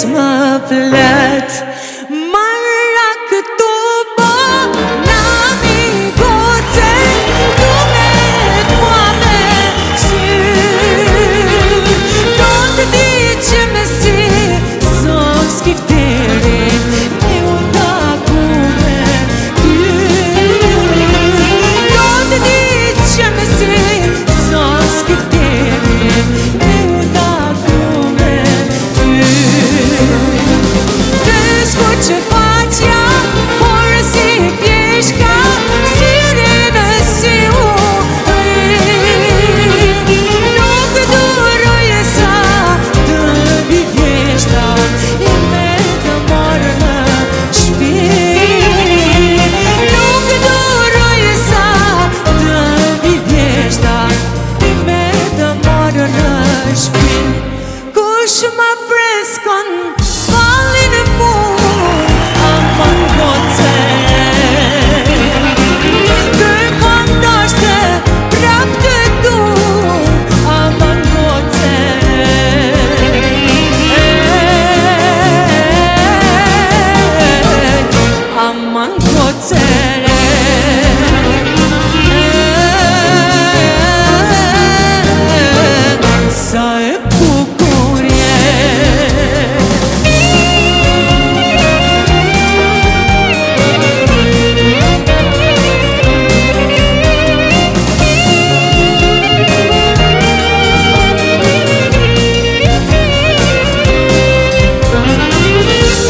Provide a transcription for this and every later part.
s'më flet. Marra këtu po nami goce, du me t'mua me sy. Do të di që me si zon skifterin me u taku me ty. Do të di që me si zon skifterin me u taku me ty. Të skuqë faqja, por si pjeshka, syri në sy u nuk duroj sa të vivjeshta, i me të marrë në shpi. Nuk duroj sa të vivjeshta, i me të marrë në shpi. Kush ma freskon fallin mu, aman goce. Kërkon dashte prap të du, aman goce. Aman goce. Sa e bukur je.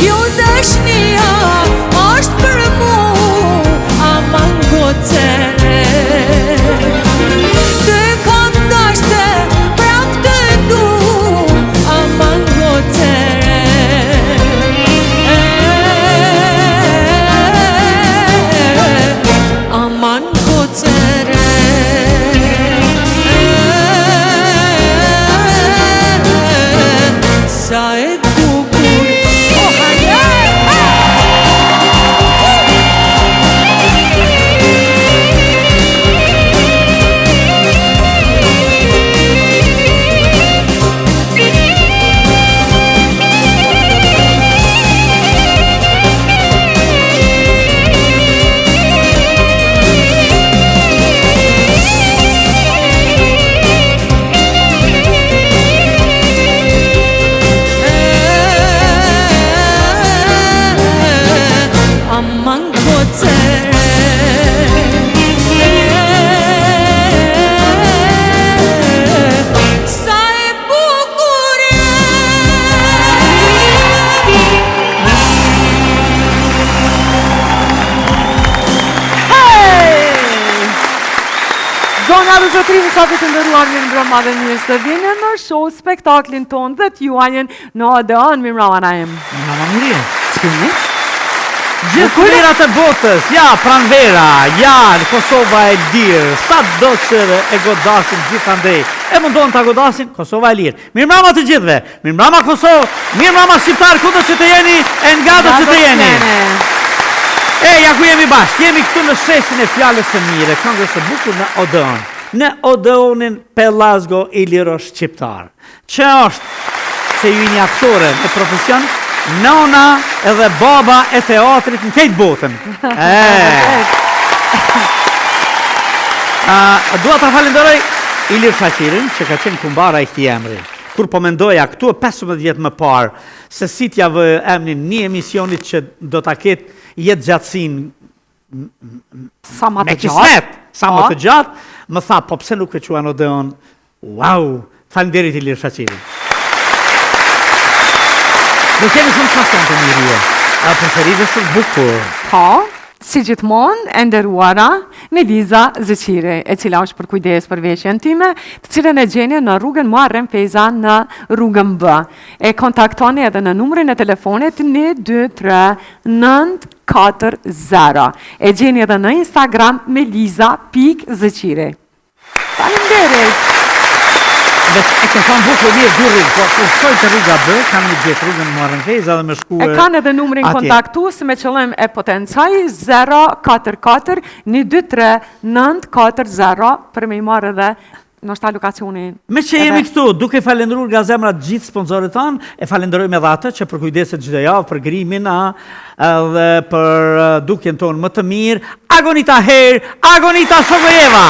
Jo dashnia është për mu, aman goce. Të kam dashte prap të du, aman goce. Aman goce. Sa e bukur. Oh, aman goce. Sa e bukur je. Zonja dhe zotëri, mësafi të ndëruar, mirë mbrëma dhe mirë të vini në show spektaklin ton dhe t'juajën në Odeon. Mirë mbrëma na em. Mama Mirje. Ç'keni? Gjithë kulirat e botës, ja pranvera, ja Kosova e lirë, sa do që e godasin gjithandej, e mundon të godasin Kosova e lirë. Mirë mbrëma të gjithve, mirë mbrëma Kosovë, mirë mbrëma Shqiptar, kudo që të jeni, e nga do që të jeni. Ja ku jemi bashkë, jemi këtu në shesin e fjallës së mire, këngës së bukur në Odeon, në Odeonin Pelazgo Iliro Shqiptar, që është se ju një aktore në profesion, nona edhe baba e teatrit në kejtë botën. Dua të falenderoj Ilir Shaqirin, që ka qenë kumbara i këtij emri. Kur po mendoja këtu 15 vjetë më parë, se si t'ja vë emnin një emisionit që do t'a ketë jetë gjatësin Sa ma me të gjatë. kismet, sa më të gjatë, më tha, po pse nuk e quan Odeon? Wow, falenderit Ilir Shaqirin. Do kemi shumë qason të mirje, preferive shumë bukur. Po, si gjithmonë, e nderuara Meliza Zëqiri, e cila është për kujdes për veshjen time, të cilën e gjeni në rrugën Muharrem Feza në rrugën B. E kontaktoni edhe në numrin e telefonit 123-940. E gjeni edhe në Instagram Meliza.Zëqiri. Faleminderit. Dhe e ke thonë bukur mirë dy rrugë, po kur shkoj të rruga B, kam një gjithë rrugën Muharrem Feza dhe me shku E kanë edhe numrin kontaktus me qëllim e potencaj 044 123 940 për me i marrë edhe nështë lokacionin. Me që jemi këtu, duke falendruar nga zemra gjithë sponsorët tanë, e falenderojmë edhe atë që përkujdeset çdo javë për grimin dhe për dukjen tonë më të mirë. Agonita Her, Agonita Sogojeva,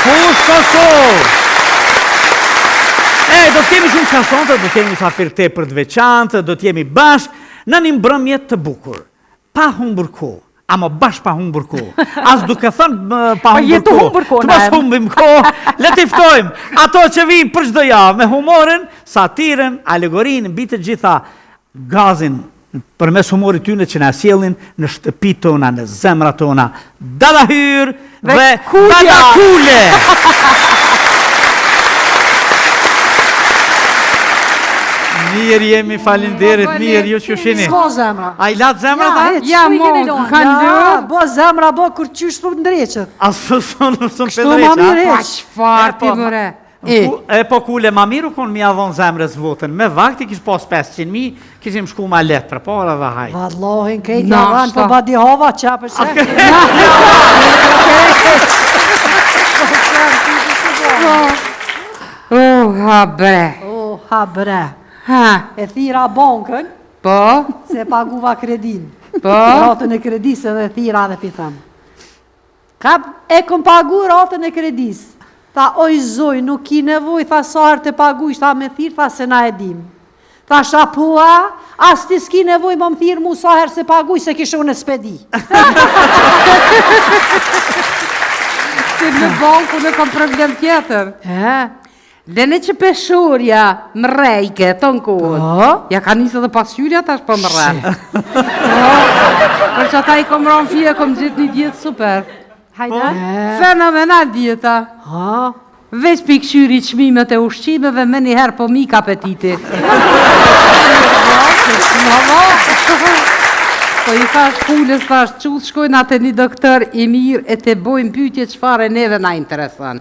Fush Kosovë. Do të kemi shumë çasonte, do të kemi safir tepër të veçantë, do të jemi bashkë në një mbrëmje të bukur. Pa humbur kohë. Ama bashkë pa humbur kohë. As duke thënë pa humbur kohë. Të mos humbim kohë. Le të ftojmë ato që vinë për çdo javë me humorin, satiren, alegorinë, mbi të gjitha gazin përmes humorit tyne që na sjellin në shtëpitë tona, në zemrat tona. Dada Hyr dhe Dada Kule. Mirë jemi, falinderit, mirë, ju që shini. S'ko zemra. A I latë zemra ta? Ja, bo zemra, bo, kur qysh për ndreqët. Asë së Kështu ma mirë ndreqa. eq. Çfarë ti mëre? Po Kule, ma mirë u konë mi avon zemrës votën. Me vakti kish pas 500.000, kishim shku ma letë për para dhe hajtë. Vallohin, krejt Na, javan, shta. po badi hova, qa përse. Ha bre. O, ha bre. Ha, E thira bankën, po, se paguva kredin. po. Ratën e kredis edhe thira dhe pitëm. E këm pagu ratën e kredis. Tha, oj zoj, nuk ki nevoj, tha sarë të pagu, ishta me thirë, tha se na e dim. Tha shapua, as ti s'ki nevoj më më thirë mu sa herë se pagu, se kishë unë e spedi. Se në banku në kam problem tjetër. Dhe në që peshurja më rejke të në kohën. Po? Ja ka njësë dhe pasyrja tash po më rejke. Për që ata I kom ronë fije, kom gjithë një djetë super. Hajde? Fenomenal djeta. Ha? Veç pikëshyri çmimet e ushqimeve me njëherë po mik apetiti. Po I thash Kulës, thash qut shkojnë atë një doktor I mirë e te bojnë pyetje çfarë neve na intereson.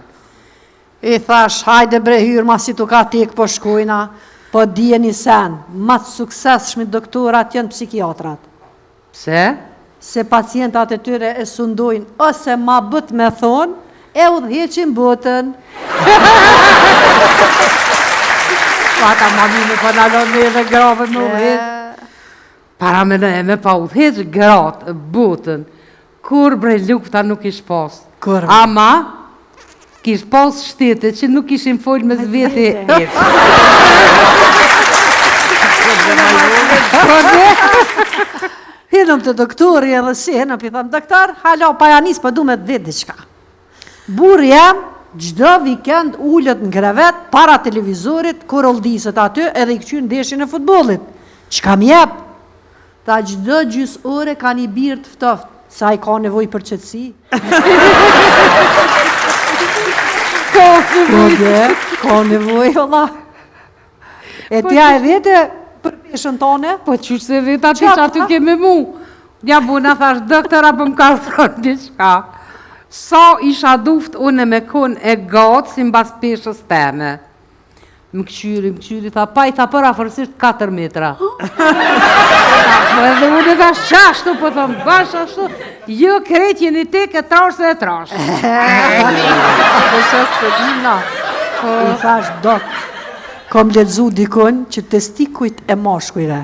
I thash, hajde bre hyrë, ma si tu ka tek po shkojna, po dijeni sen, ma të sukseshmi doktorat janë psikiatrat. Pse? Se pacientat e tyre e sundojnë, ose ma bët me thonë, e udhëheqin botën. Pata mami me panalon me dhe grave me udhëheq. Para me pa udhëheq gratë, botën. Kur bre lufta nuk ish pas. Kur? Ama, kish pas shtete që nuk ishin folë me zveti. Hinëm të doktori edhe si, hinëm për thëmë, doktor, halo, pa janis, pa du me të vetë diqka. Burë jam, gjdo vikend ullët në krevet, para televizorit, kur oldisët aty, edhe I këqynë ndeshin e futbolit. Qka mjep? Ta gjdo gjys ore ka një birë të ftoft, sa I ka nevoj për qëtësi. Ka nevoj, ola. E tja e vete për peshën tone? Po qysh se veta ti që aty ke me mu. Ja buna thash, doktora po më ka thonë diçka. Sa isha duft unë me kon e gatë si mbas peshës teme. Më këqyri, tha pa I tha për afërsisht 4 metra. Po edhe unë e thash qashtu, po thëmë bash ashtu, jo krejt jeni te ke trash dhe trash. Po shes për dina. I thash, dok, kom ledzu dikon që testikujt e moshkujre.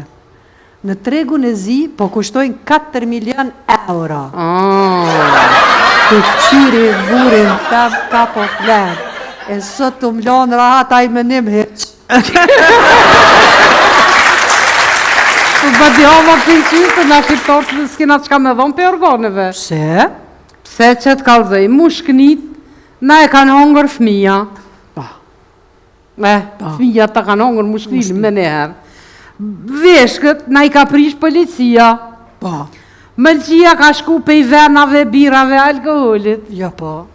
Në tregun e zi, po kushtojnë 4 milion euro. Të qyri burin tam ka po flerë. E sot të mlonë rahat a I menim heq. Po bëdi hama për qysë, na shqiptarët dhe s'kena qka me dhonë për organeve. Pse? Pse që të kalzoj, mushknit, na e kanë hongër fëmija. Fëmija ta kanë hongër mushknit me neherë. Veshkët, na I ka prish policia. Mëlqia ka shku pe I venave, birave, alkoholit. Jo po.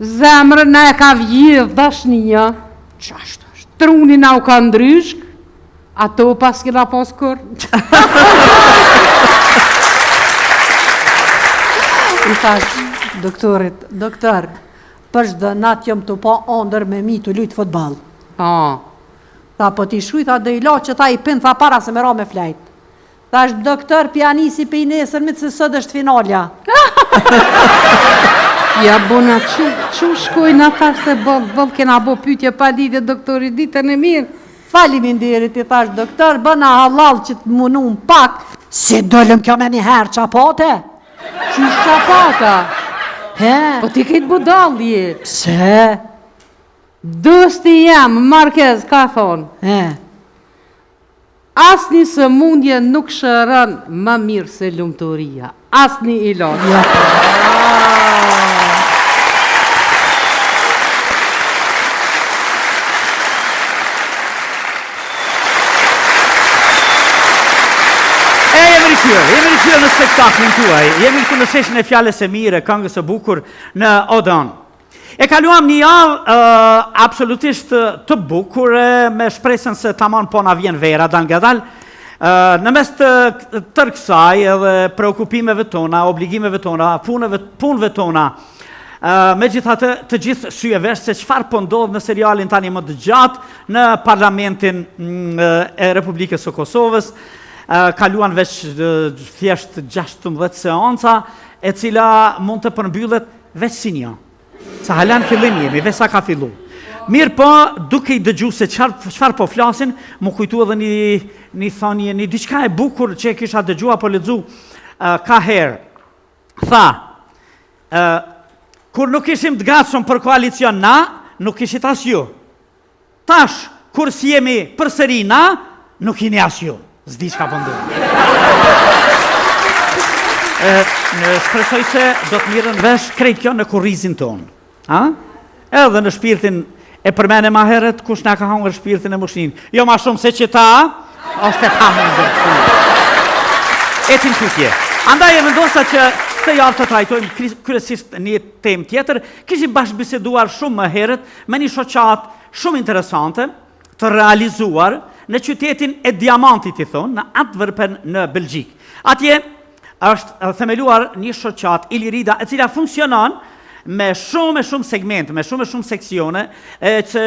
Zemrën na e ka vjedh dashnia. Qashtu është? Truni na u ka ndryshk, ato pas kena pas kur. I thash doktorit, doktor, për shdo natë jom të po ondër me mi të lujtë futbal. Tha, po ti shuj, tha, dhe I la që ta I pin, tha, para se me ra me flajt. Thash, doktor, pianisi pe I nesër, mitë se sot është finalja. Ja bona, që shkojnë ata se bëllë kena bo pytje pa lidhje doktori ditën e mirë. Faleminderit i thash doktor, bëna halal që të munun pak, se dollëm kjo me një herë qapate. Që shapata? He, Po ti këtë budalje. pse? Dësti jam, Marquez ka thonë. He, Asni së mundje nuk shërën më mirë se lumëtoria. Asni ilon. ja. Jemi rikëtyrë në spektaklin tuaj, jemi këtu në sheshin e fjales e mire, këngës e bukur në Odon. E kaluam një javë absolutisht të bukur, me shpresën se tamam po na vjen vera dal nga dal. Në mes të tërë kësaj edhe preokupimeve tona, obligimeve tona, punëve tona, me gjithatë të gjithë syeve se çfarë po ndodh në serialin tani më të gjatë në Parlamentin e Republikës së Kosovës. Kaluan veç thjesht 16 seanca, e cila mund të përmbyllet veç si një. Sa halan fillim jemi, veç sa ka fillu. Mirë po, duke i dëgju se çfarë po flasin, më kujtu edhe një thonje, një diçka e bukur që e kisha dëgju apo lexu ka herë. Tha, kur nuk ishim të gatshëm për koalicion na, nuk ishit as ju. Tash, kur si jemi përsëri na, nuk jeni as ju. Zdi që ka pëndu. Shpresoj se do të mirën vesh krejt kjo në kurrizin tonë. Edhe në shpirtin e përmene ma heret, kush nga ka hangër shpirtin e mushin. Jo ma shumë se që ta, është e pa mundër. Etin tutje. Andaj e vendosa që të javë të trajtojmë kryesisht një temë tjetër, kishim bashkë biseduar shumë më heret me një shoqat shumë interesante, të realizuar në qytetin e Diamantit i thonë, në Antwerpen në Belgjik. Atje është themeluar një shoqat Ilirida e cila funksionon me shumë segmente, me shumë seksione, që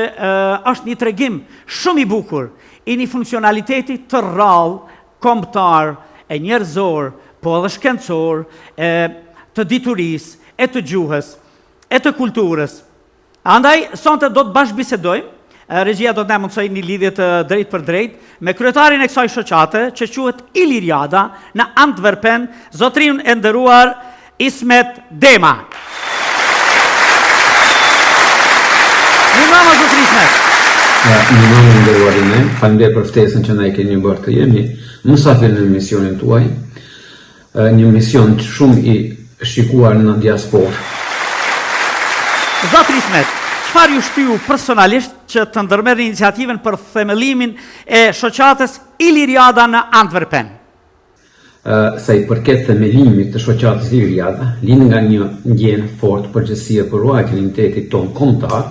është një tregim shumë i bukur i një funksionaliteti të rrallë, kombëtar, e njerëzor, po edhe shkencor, të diturisë, e të gjuhës, e të kulturës. Andaj, sonte do të bashkëbisedojmë. Regjia do të na mundsoj një lidhje të drejt për drejt me kryetarin e kësaj shoqate që quhet Iliriada në Antwerpen, zotrin e nderuar Ismet Dema. Mirëmbrëma zotri Ismet. Mirëmbrëma nderuar ime, faleminderit për ftesën që na e keni bërë të jemi mysafir në misionin tuaj, një mision shumë i shikuar në diasporë. Zotri Ismet, çfarë ju shpiu personalisht që të ndërmerrni iniciativën për themellimin e shoqatës Iliriada në Antwerpen? Sa i përket themelimit të shoqatës Iliriada, lind nga një ndjenjë fort përgjegjësie për ruajtjen e identitetit ton kombëtar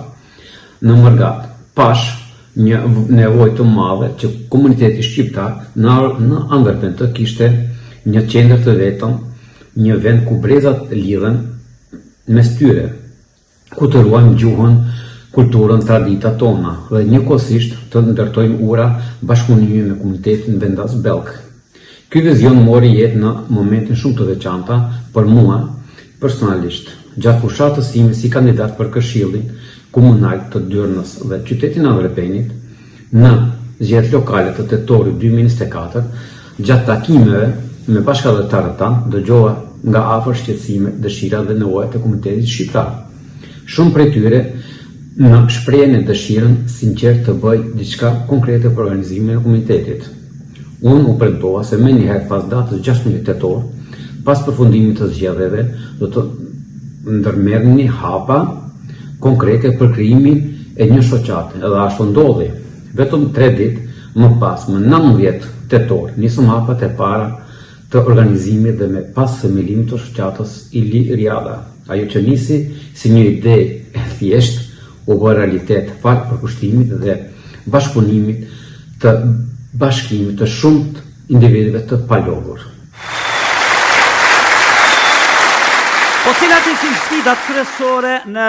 në Mërgat, pash një nevojë të madhe që komuniteti shqiptar në Antwerpen të kishte një qendër të vetëm, një vend ku brezat lidhen mes tyre, ku të ruajmë gjuhën, kulturën, traditat tona dhe njëkohësisht të ndërtojmë ura bashkëpunimi me komunitetin vendas belg. Ky vizion mori jetë në momentin shumë të veçanta për mua personalisht, gjatë fushatës sime si kandidat për Këshillin Komunal të Dyrnës dhe qytetin Antwerpenit, në zgjedhjet lokale të tetorit 2024, gjatë takimeve me bashkëdhëtarët tanë, dëgjova nga afër shqetësime, dëshira dhe nevojat e komunitetit shqiptar. Shumë prej tyre në shprehjen e dëshirën sinqert të bëj diçka konkrete për organizimin e komunitetit. Unë u premtova se me njëherë pas datës 16 tetor, pas përfundimit të zgjedhjeve, do të ndërmerrni hapa konkrete për krijimin e një shoqate, edhe ashtu ndodhi. Vetëm 3 ditë më pas, më 19 tetor, nisëm hapat e para të organizimit dhe me pas themelimit të shoqatës Iliriada. Ajo që nisi si një ide e thjesht, u bë realitet fal përkushtimit dhe bashkëpunimit të bashkimit të shumët individëve të palodhur. Po cilat ishin sfidat kryesore në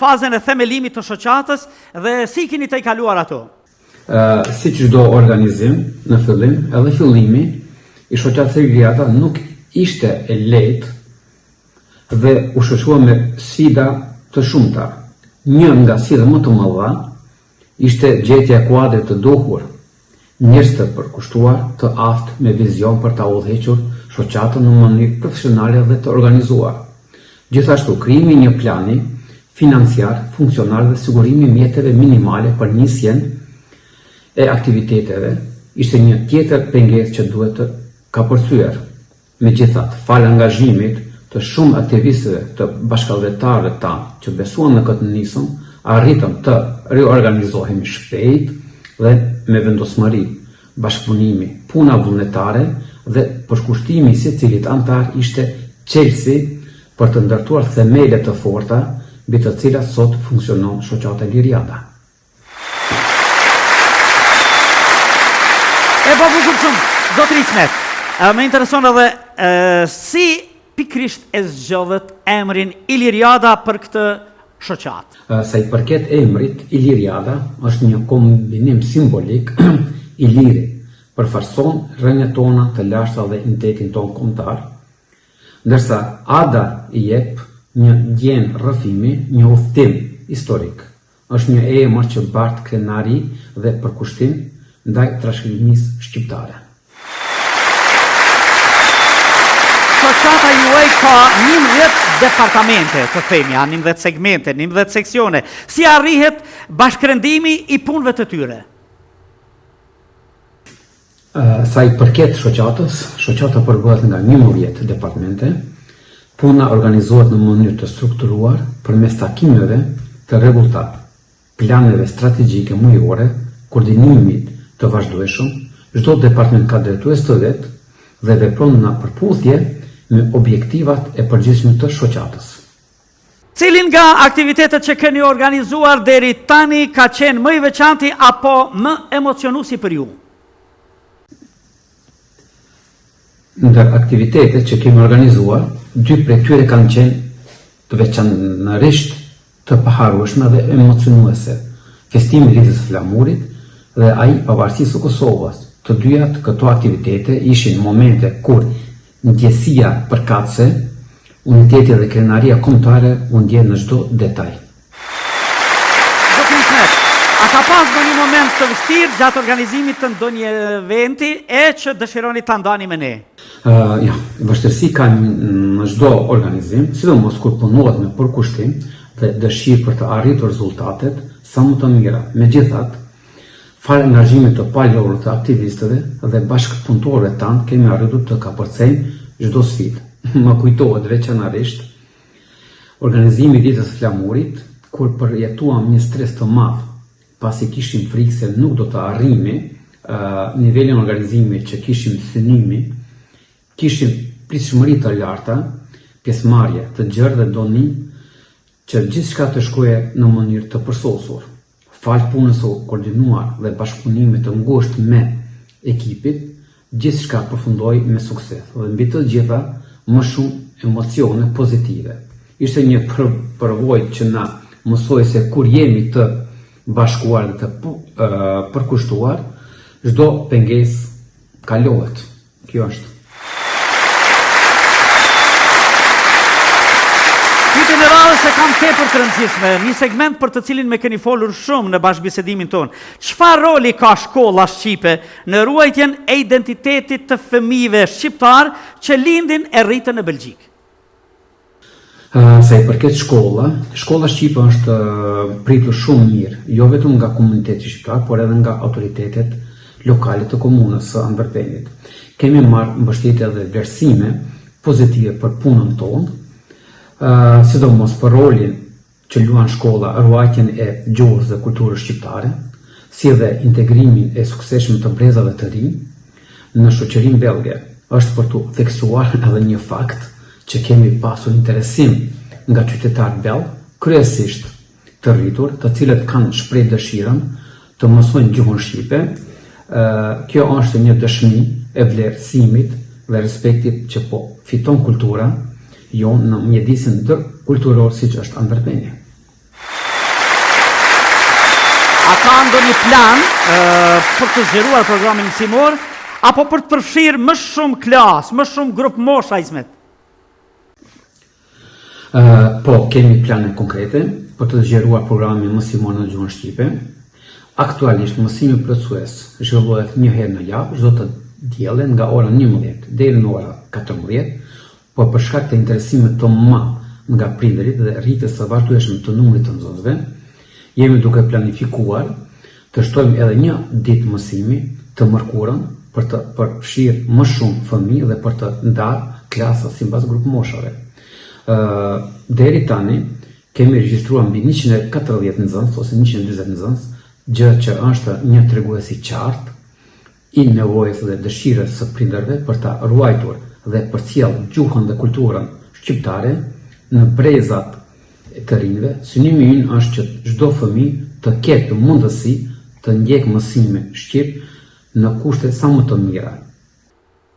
fazën e themelimit të shoqatës dhe si keni të i kaluar ato? Si çdo organizim, në fillim, edhe fillimi i shoqatës Iliriada nuk ishte e lehtë dhe u shoqërua me sfida të shumta. Një nga sfidat më të mëdha ishte gjetja e kuadrit të duhur, njerëz të përkushtuar, të aftë me vizion për ta udhëhequr shoqatën në mënyrë profesionale dhe të organizuar. Gjithashtu, krijimi i një plani financiar, funksional dhe sigurimi i mjeteve minimale për nisjen e aktiviteteve ishte një tjetër pengesë që duhet të kapërcyer. Megjithatë, fal angazhimit të shumë aktivistëve të bashkëdhetarëve tanë që besuan në këtë nisëm, arritëm të riorganizohemi shpejt dhe me vendosmëri, bashkëpunimi, puna vullnetare dhe përkushtimi i secilit antar ishte çelësi për të ndërtuar themele të forta mbi të cilat sot funksionon shoqata Liriada. E po bukur shumë, zotër Ismet, më intereson edhe si pikrisht e zgjodhet emrin Iliriada për këtë shoqat. Sa i përket emrit, Iliriada është një kombinim simbolik i liri, përfaqëson rrënjët tona të lashta dhe identitetin ton kombëtar, ndërsa Ada i jep një ndjen rrëfimi, një udhtim historik. Është një emër që bart krenari dhe përkushtim ndaj trashëgimisë shqiptare. Shoqata juaj ka 11 departamente të themja, 11 segmente, 11 seksione. Si arrihet bashkërendimi i punëve të tyre? Sa i përket shoqatës, shoqata përgohet nga 11 departamente. Puna organizohet në mënyrë të strukturuar përmes takimeve të rregullta, planeve strategjike mujore, koordinimit të vazhdueshëm. Çdo departament ka drejtues të vet dhe vepron në përputhje me objektivat e përgjithshme të shoqatës. Cilin nga aktivitetet që keni organizuar deri tani ka qenë më i veçanti apo më emocionuesi për ju? Ndër aktivitetet që kemi organizuar, 2 prej tyre kanë qenë të veçanërisht të paharrueshme dhe emocionuese. Festimi i Ditës së Flamurit dhe ai pavarësisë së Kosovës. Të dyja këto aktivitete ishin momente kur ndjesia përkatëse, uniteti dhe krenaria kombëtare u ndjen në çdo detaj. Zotëri Ismet, a ka pas në një moment të vështirë gjatë organizimit të ndonjë eventi e që dëshironi ta ndani me ne? Ja, vështirësi ka në çdo organizim, sidomos kur punohet me përkushtim dhe dëshirë për të arritur rezultatet sa më të mira. Megjithatë, fal angazhimit të paljohur të aktivistëve dhe bashkëpunëtorëve tanë kemi arritur të kapërcejmë çdo sfidë. Më kujtohet veçanërisht organizimi i Ditës së Flamurit, kur përjetuam një stres të madh, pasi kishim frikë se nuk do të arrijmë nivelin e organizimit që kishim synimi. Kishim pritshmëri të larta, pjesëmarrje të gjerë dhe donim që gjithçka të shkoje në mënyrë të përsosur. Fal punës së koordinuar dhe bashkëpunimit të ngushtë me ekipit, gjithçka përfundoi me sukses dhe mbi të gjitha më shumë emocione pozitive. Ishte një përvojë që na mësoi se kur jemi të bashkuar dhe të përkushtuar, çdo pengesë kalohet. Kjo është. Pyetjen e radhës e kam tepër të rëndësishme, një segment për të cilin me keni folur shumë në bashkëbisedimin tonë. Çfarë roli ka shkolla shqipe në ruajtjen e identitetit të fëmijëve shqiptar që lindin e rriten në Belgjik? Sa i përket shkolla shqipe është pritur shumë mirë, jo vetëm nga komuniteti shqiptar, por edhe nga autoritetet lokale të komunës së Antverpenit. Kemi marrë mbështetje dhe vlerësime pozitive për punën tonë, sidomos për rolin që luan shkolla ruajtjen e gjuhës dhe kulturës shqiptare, si dhe integrimin e suksesshëm të brezave të rinj në shoqërinë belge. Është për të theksuar edhe një fakt që kemi pasur interesim nga qytetarët belg, kryesisht të rritur, të cilët kanë shpreh dëshirën të mësojnë gjuhën shqipe. Kjo është një dëshmi e vlerësimit dhe respektit që po fiton kultura jonë në mjedisin ndërkulturor siç është Antverpeni. A ka ndonjë plan për të zgjeruar programin mësimor apo për të përfshirë më shumë klasë, më shumë grup mosha, Ismet? Po, kemi plane konkrete për të zgjeruar programin mësimor në gjuhën shqipe. Aktualisht mësimi plotësues zhvillohet një herë në javë, çdo të diellën nga ora 11 deri në ora 14, por për shkak të interesimit të madh nga prindërit dhe rritjes së vazhdueshme të numrit të nxënësve, jemi duke planifikuar të shtojmë edhe një ditë mësimi të mërkurën për të përfshirë më shumë fëmijë dhe për të ndarë klasa sipas grup moshave. Deri tani kemi regjistruar mbi 140 nxënës ose 120 nxënës, gjë që është një tregues i qartë i nevojës dhe dëshirës së prindërve për ta ruajtur dhe përcjell gjuhën dhe kulturën shqiptare në brezat të rinjve. Synimi ynë është që çdo fëmijë të ketë mundësi të ndjekë mësime shqip në kushte sa më të mira.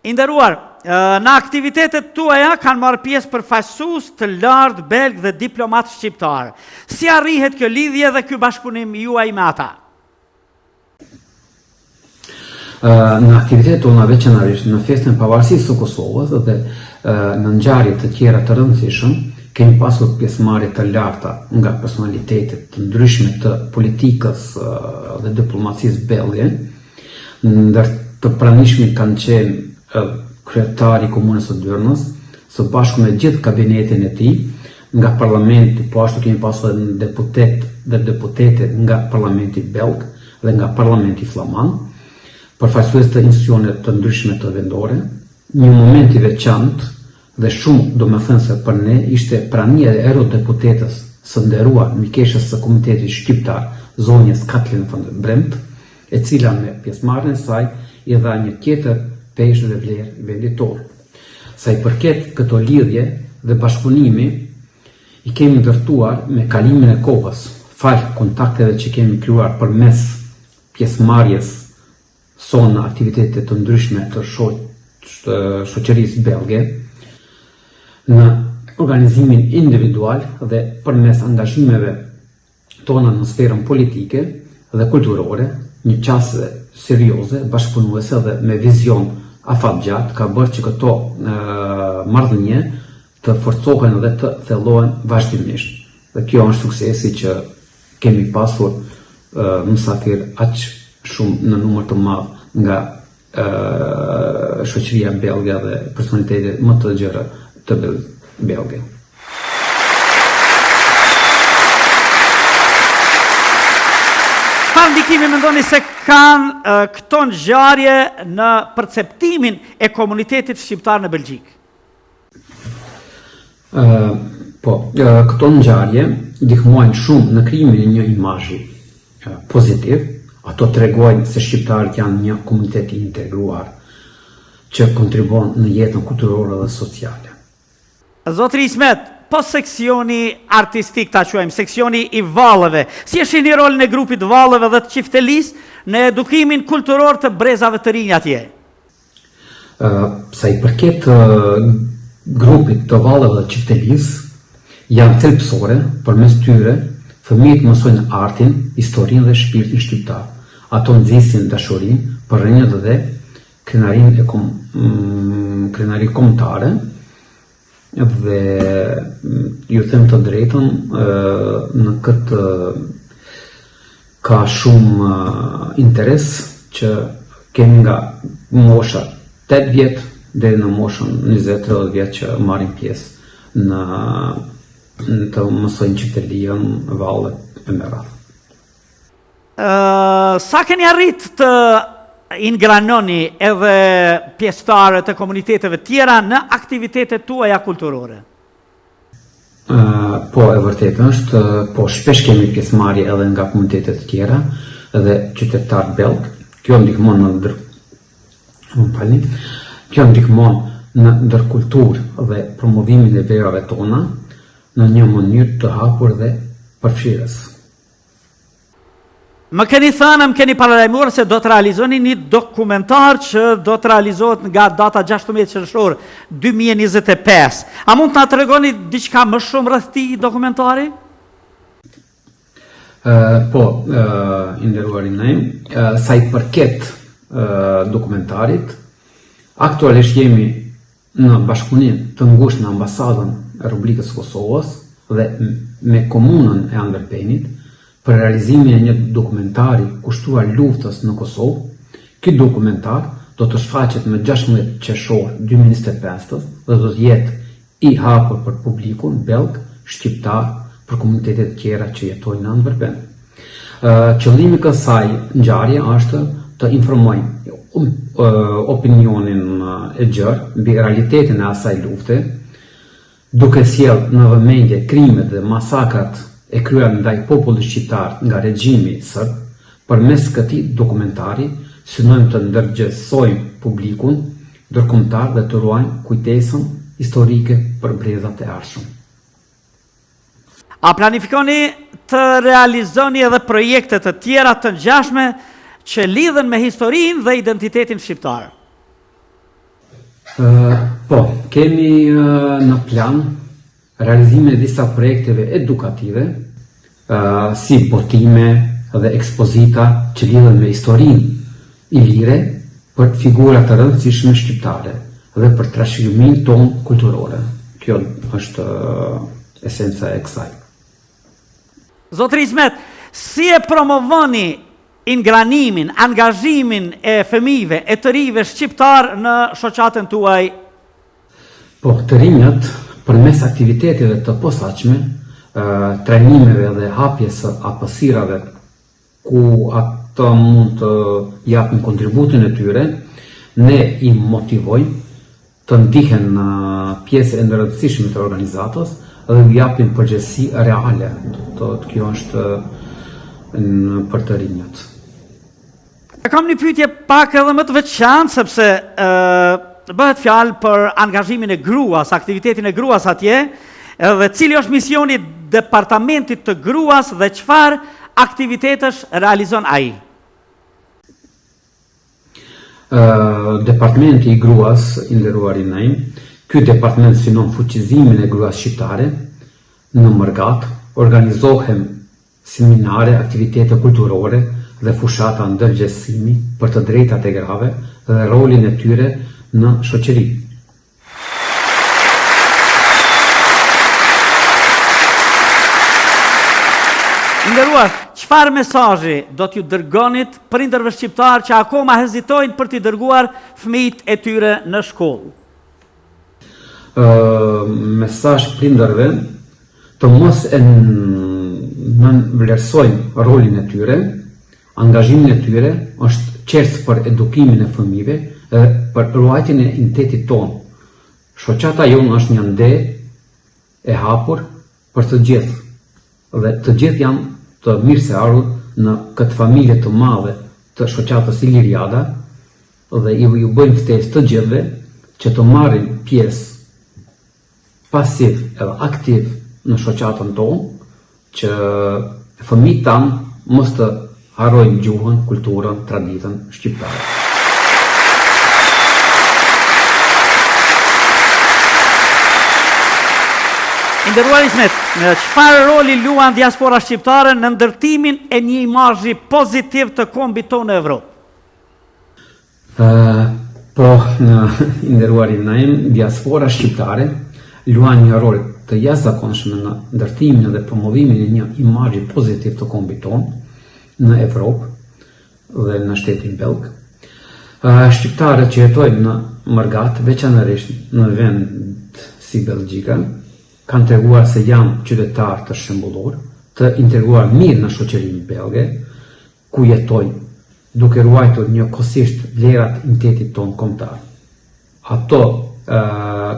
Inderuar, në aktivitetet tuaja kanë marrë pjesë përfaqësues të lartë belg dhe diplomat shqiptar. Si arrihet kjo lidhje dhe ky bashkëpunim juaj me ata? Në aktivitetet tona veçanërisht në festën e pavarësisë së Kosovës dhe në ngjarje të tjera të rëndësishëm, kemi pasur pjesëmarrje të larta nga personalitetet të ndryshme të politikës dhe diplomacisë belge, ndër të pranishmit kanë qenë kryetari i komunës së Dyrnës, së bashku me gjithë kabinetin e tij, nga parlamenti, po ashtu kemi pasur deputet dhe deputete nga parlamenti belg dhe nga parlamenti flamand, përfaqësues të institucione të ndryshme të vendore. Një moment i veçantë dhe shumë domethënëse për ne ishte prania e eurodeputetës së nderuar mikeshës së Komunitetit Shqiptar, zonjës Katlin van der Bremt, e cila me pjesëmarrjen e saj i dha një tjetër peshë dhe vlerë venditor. Sa i përket këto lidhje dhe bashkëpunimi, i kemi ndërtuar me kalimin e kohës, fal kontakteve që kemi krijuar përmes pjesëmarrjes sonë në aktivitete të ndryshme të shoqërisë belge, në organizimin individual dhe përmes angazhimeve tona në sferën politike dhe kulturore, një qasje serioze, bashkëpunuese dhe me vizion afatgjatë ka bërë që këto marrëdhënie të forcohen dhe të thellohen vazhdimisht. Dhe kjo është suksesi që kemi pasur mysafir aq shumë në numër të madh nga shoqëria belge dhe personalitetet më të gjera të belge. Çfarë ndikimi mendoni se kanë këto ngjarje në perceptimin e komunitetit shqiptar në Belgjik? Këto ngjarje ndihmojnë shumë në krijimin e një imazhi pozitiv. Ato tregojnë se shqiptarët janë një komunitet i integruar që kontribuon në jetën kulturore dhe sociale. Zotri Ismet, po seksioni artistik ta quajmë, seksioni i vallëve, si e shihni rolin e grupit vallëve dhe të Qiftelis në edukimin kulturor të brezave të rinj atje? Sa i përket grupit të vallëve dhe Qiftelis, janë thelbësore, përmes tyre fëmijët mësojnë artin, historinë dhe shpirtin shqiptar. Ato nxisin dashurinë për rrënjët dhe krenari kombëtare, dhe ju them të drejtën, në këtë ka shumë interes që kemi nga mosha 8 vjet deri në moshën 20-30 vjet që marrin pjesë në të mësojnë Qiftelien, vallet e me radhë. Sa keni arrit të ingranoni edhe pjesëtarë të komuniteteve tjera në aktivitetet tuaja kulturore? Po, e vërtet është, po shpesh kemi pjesëmarrje edhe nga komunitetet tjera edhe qytetarë belg. Kjo ndihmon në ndërkulturë dhe promovimin e verave tona në një mënyrë të hapur dhe përfshirës. Më keni thënë, më keni paralajmëruar se do të realizoni një dokumentar që do të realizohet nga data 16 qershor 2025. A mund të na tregoni diçka më shumë rreth këtij dokumentari? Nderuar Inem, sa i përket dokumentarit, aktualisht jemi në bashkëpunim të ngushtë në ambasadën e Republikës së Kosovës dhe me komunën e Antverpenit për realizimin e një dokumentari kushtuar luftës në Kosovë. Ky dokumentar do të shfaqet më 16 qershor 2025 dhe do të jetë i hapur për publikun belg, shqiptar, për komunitetet tjera që jetojnë në Antverpen. Qëllimi i kësaj ngjarje është të informojnë opinionin e gjerë mbi realitetin e asaj lufte, duke sjellë në vëmendje krimet dhe masakrat e kryer ndaj popullit shqiptar nga regjimi serb. Përmes këtij dokumentari synojmë të ndërgjegjësojmë publikun ndërkombëtar dhe të ruajmë kujtesën historike për brezat e ardhshëm. A planifikoni të realizoni edhe projekte të tjera të ngjashme që lidhen me historinë dhe identitetin shqiptar? Po, kemi në plan realizimin e disa projekteve edukative, si botime dhe ekspozita që lidhen me historinë ilire për figura të rëndësishme shqiptare dhe për trashëgiminë tonë kulturore. Kjo është esenca e kësaj. Zotëri Ismet, si e promovoni ingranimin, angazhimin e fëmijëve e të rinjve shqiptar në shoqatën tuaj? Po, të rinjët përmes aktiviteteve të posaçme, trajnimeve dhe hapjes së hapësirave ku ata mund të japin kontributin e tyre, ne i motivojmë të ndihen në pjesë e rëndësishme të organizatës dhe u japin përgjegjësi reale. Kjo është për të rinjët. Kam një pyetje pak edhe më të veçantë, sepse bëhet fjalë për angazhimin e gruas, aktivitetin e gruas atje, edhe cili është misioni i departamentit të gruas dhe çfarë aktivitetesh realizon ai? Departamenti i gruas, i nderuari Naim, ky departament synon fuqizimin e gruas shqiptare në Mërgat, organizohen seminare, aktivitete kulturore dhe fushata ndërgjegjësimi për të drejtat e grave dhe rolin e tyre në shoqëri. Nderuar, çfarë mesazhi do t'ju dërgonit prindërve shqiptar që akoma hezitojnë për t'i dërguar fëmijët e tyre në shkollë? Mesazh prindërve të mos e vlerësojnë rolin e tyre, angazhimin e tyre është qers për edukimin e fëmijëve dhe për ruajtjen e identitetit tonë. Shoqata jonë është një ande e hapur për të gjithë dhe të gjithë janë të mirë se ardhur në këtë familje të madhe të shoqatës Iliriada dhe ju bëjmë ftesë të gjithëve që të marrin pjesë pasiv edhe aktiv në shoqatën tonë, që fëmijët tanë mos të harrojnë gjuhën, kulturën, traditën shqiptare. Nderuar Ismet, çfarë roli luan diaspora shqiptare në ndërtimin e një imazhi pozitiv të kombit tonë në Evropë? Po, nderuar Naim, diaspora shqiptare luan një rol të jashtëzakonshëm në ndërtimin dhe promovimin e një imazhi pozitiv të kombit tonë në Evropë dhe në shtetin belg. Shqiptarët që jetojnë në Mërgat, veçanërisht në vend si Belgjika, kanë treguar se janë qytetarë të shembullor, të integruar mirë në shoqërinë belge, ku jetojnë, duke ruajtur njëkohësisht vlerat e identitetit tonë kombëtar. Ato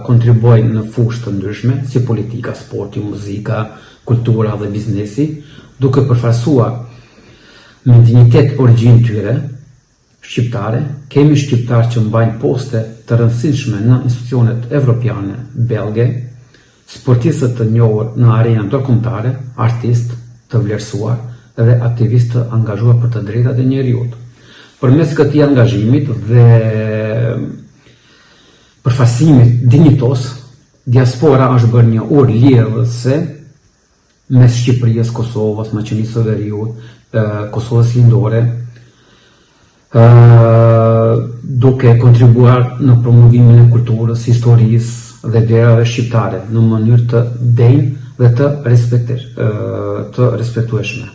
kontribuojnë në fushë të ndryshme, si politika, sporti, muzika, kultura dhe biznesi, duke përfaqësuar me dinjitet origjinë tyre shqiptare. Kemi shqiptarë që mbajnë poste të rëndësishme në institucionet evropiane belge, sportistët të njohur në arenën ndërkombëtare, artistë të vlerësuar dhe aktivistë të angazhuar për të drejtat e njerëzit. Përmes këtij angazhimit dhe përfaqësimit dinjitos, diaspora është bërë një urë lidhëse mes Shqipërisë, Kosovës, Maqedonisë së Veriut, Kosovës Lindore, duke kontribuar në promovimin e kulturës, historisë dhe vlerave shqiptare në mënyrë të denjë dhe të respektueshme.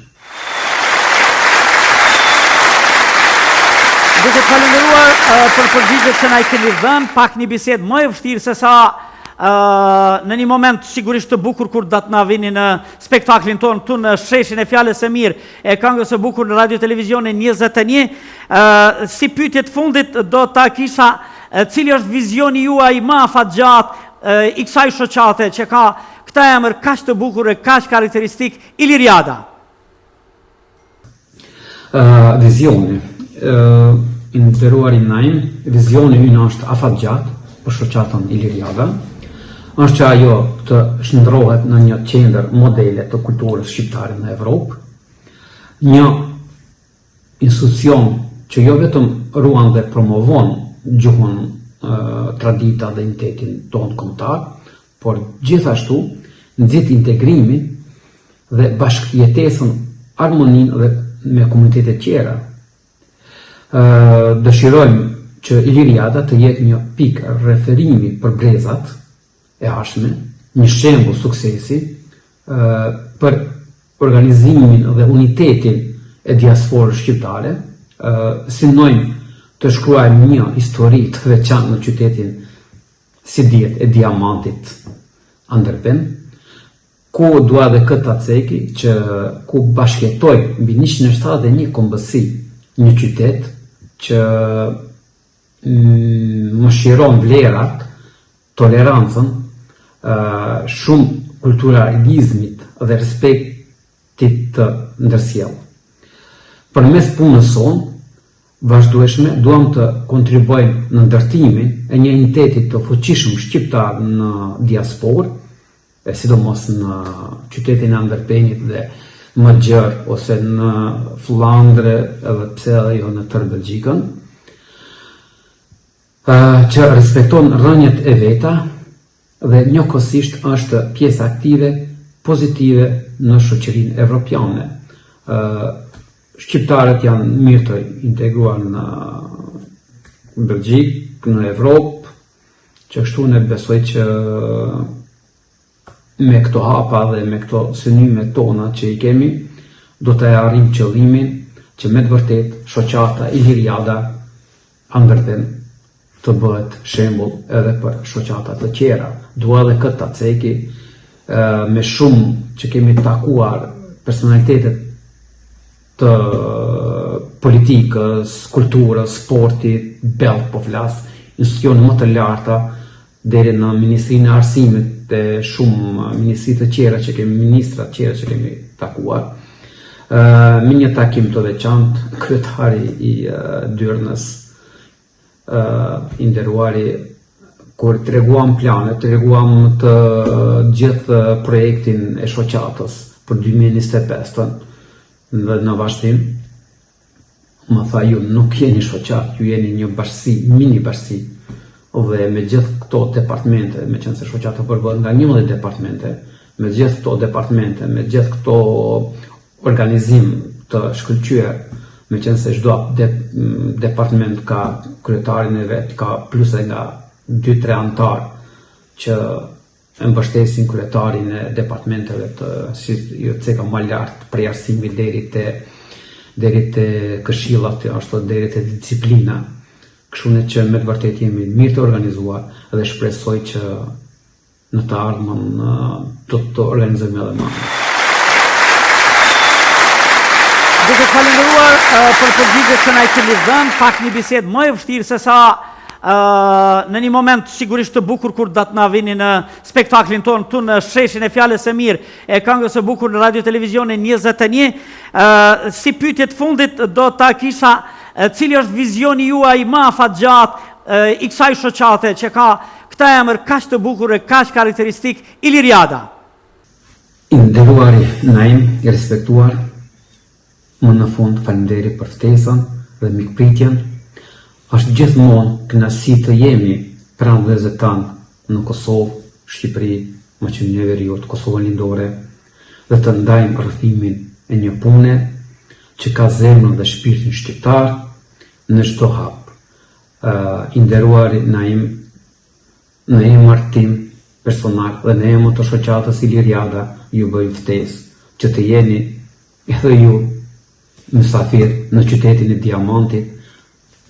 Duke falenderuar për përgjigjet që na i keni dhënë, pak një bisedë më e vështirë se sa në një moment sigurisht të bukur kur do të na vini në spektaklin tonë këtu në Sheshin e Fjalës së Mirë e këngës së bukur në Radio Televizionin 21. Si pyetje të fundit do ta kisha, cili është vizioni juaj më afatgjatë i kësaj shoqate që ka këtë emër kaq të bukur e kaq karakteristik, Iliriada? Vizioni. I nderuari Naim, vizioni ynë është afatgjat për shoqatën Iliriada, është që ajo të shndrohet në një qendër modele të kulturës shqiptare në Evropë, një institucion që jo vetëm ruan dhe promovon gjuhën, tradita dhe identitetin tonë kombëtar, por gjithashtu nxit integrimin dhe bashkëjetesën, armoninë dhe me komunitetet tjera. Dëshirojmë që Iliriada të jetë një pikë referimi për brezat e ashme, një shembull suksesi për organizimin dhe unitetin e diasporës shqiptare, synojmë të shkruajmë një histori të veçantë në qytetin si dihet e diamantit Anderpen, ku dua dhe këtë ceki që ku bashkëjetojmë mbi 171 kombësi, një qytet që mëshiron vlerat, tolerancën, shumë kulturalizmit dhe respektit të ndërsjellë. Përmes punës sonë vazhdueshme duam të kontribuojmë në ndërtimin e një entiteti të fuqishëm shqiptar në diasporë, sidomos në qytetin e Anderpenit dhe më gjerë ose në Flandre edhe pse jo në tërë Belgjikën, që respekton rrënjët e veta dhe njëkohësisht është pjesë aktive, pozitive në shoqërinë evropiane. Shqiptarët janë mirë të integruar në Belgjikë, në Evropë, që kështu ne besoj që me këto hapa dhe me këto synime tona që i kemi, do të arrijm qëllimin që me të vërtet shoqata Iliriada Anderpen të bëhet shembull edhe për shoqata të tjera. Dua dhe këtë ta ceki me shumë që kemi takuar personalitetet të politikës, kulturës, sportit, belt po flas, institucione më të larta deri në Ministrinë e Arsimit dhe shumë ministri të tjera që kemi, ministra të tjera që kemi takuar. Me një takim të veçantë, kryetari i Dyrnës, i nderuari, kur treguam planet, treguam të gjithë projektin e shoqatës për 2025 dhe në vazhdim, më tha ju nuk jeni shoqat, ju jeni një bashkësi, mini bashkësi, dhe me gjithë këto departamente, me qenë se shoqata përbëhet nga 11 departamente, me gjithë këto departmente, me gjithë këto organizim të shkëlqyer, me qenë se çdo departament ka kryetarin e vet, ka plus e nga 2-3 antar që e mbështesin kryetarin e departamenteve të si jo ceka më lart prej arsimit deri te këshillat, ashtu deri te disiplina. Kështu ne që me të vërtet jemi mirë të organizuar dhe shpresoj që në të ardhmen do të organizojmë edhe më. Duke falenderuar për përgjigjet që na i keni dhënë, pak një bisedë më e vështirë se sa në një moment sigurisht të bukur kur do të na vini në spektaklin tonë këtu në Sheshin e Fjalës së Mirë e këngës së bukur në Radio Televizionin 21. Si pyetje të fundit do ta kisha, cili është vizioni juaj më afatgjatë i kësaj shoqate që ka këtë emër kaq të bukur e kaq karakteristik, Iliriada? I nderuari Naim, i respektuar, më në fund faleminderit për ftesën dhe mikpritjen. Është gjithmonë kënaqësi të jemi pranë vëllezërve tanë në Kosovë, Shqipëri, Maqedoni e Veriut, Kosovën lindore dhe të ndajmë rrethimin e një pune që ka zemrën dhe shpirtin shqiptar në çdo hap. I nderuari Naim, në emër tim personal dhe në emër të shoqatës Iliriada ju bëjmë ftesë që të jeni edhe ju mysafir në qytetin e Diamantit,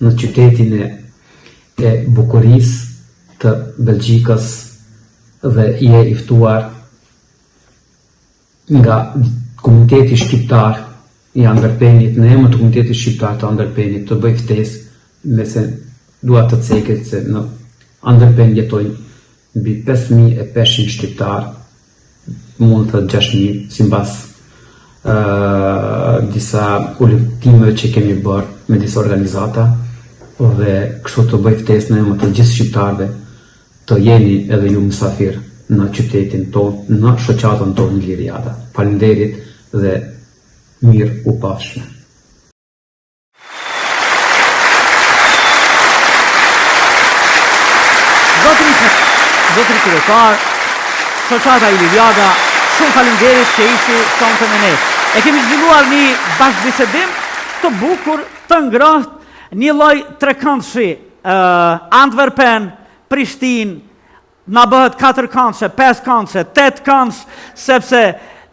në qytetin e bukurisë të Belgjikës dhe je i ftuar nga komuniteti shqiptar i Anderpenit, në emër të komunitetit shqiptar të Anderpenit të bëj ftesë me se dua të ceket se në Anderpen jetojnë mbi 5.500 shqiptar, mund të 6.000 simbas disa ultimeve që kemi bërë me disa organizata dhe kështu të bëj ftesë në emër të gjithë shqiptarëve të jeni edhe ju mysafir në qytetin tonë, në shoqatën tonë Iliriada. Faleminderit dhe mirë u pafshme. Zotri kryetar, shoqata Iliriada, shumë faleminderit që ishi sonte me ne. E kemi zhvilluar një bashkëbisedim të bukur, të ngrohtë, një lloj trekëndshi, Antwerpen, Prishtinë, na bëhet 4 këndshë, 5 këndshë, 8 këndshë, sepse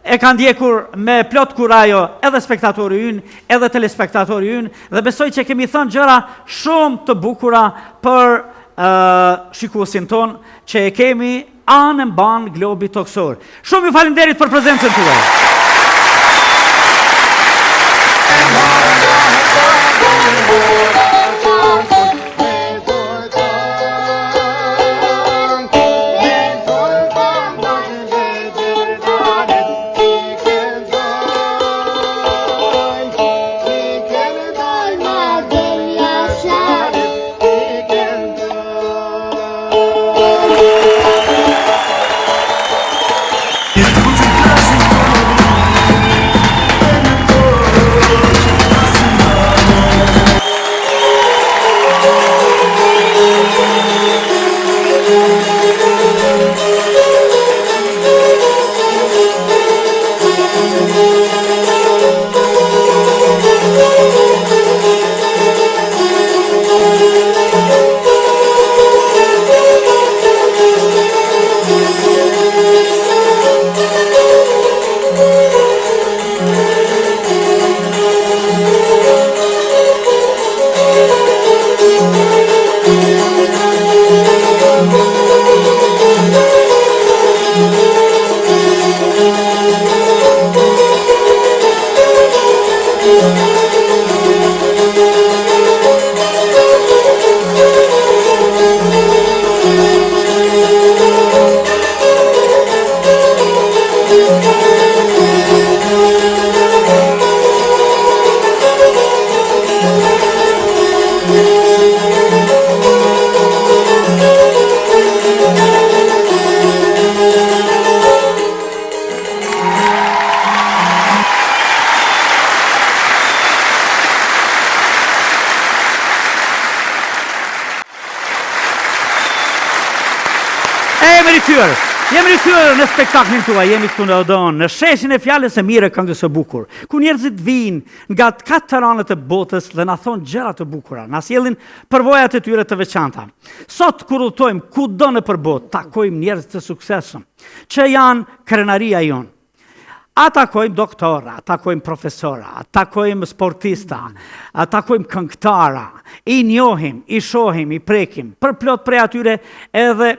e kanë ndjekur me plot kurajo edhe spektatori ynë, edhe telespektatori ynë, dhe besoj që kemi thënë gjëra shumë të bukura për shikuesin ton që e kemi anë mban globi toksor. Shumë ju faleminderit për prezencën tuaj. Jemi rikthyer në spektaklin tuaj, jemi këtu në Odon, në sheshin e fjalës së mirë këngës së bukur, ku njerëzit vinë nga të 4 anët e botës dhe na thonë gjëra të bukura, na sjellin përvojat e tyre të veçanta. Sot kur udhtojmë kudo në përbot, takojmë njerëz të suksesshëm, që janë krenaria jonë. Takojmë doktora, takojmë profesora, takojmë sportista, takojmë këngëtara, i njohim, i shohim, i prekim, për plot prej atyre edhe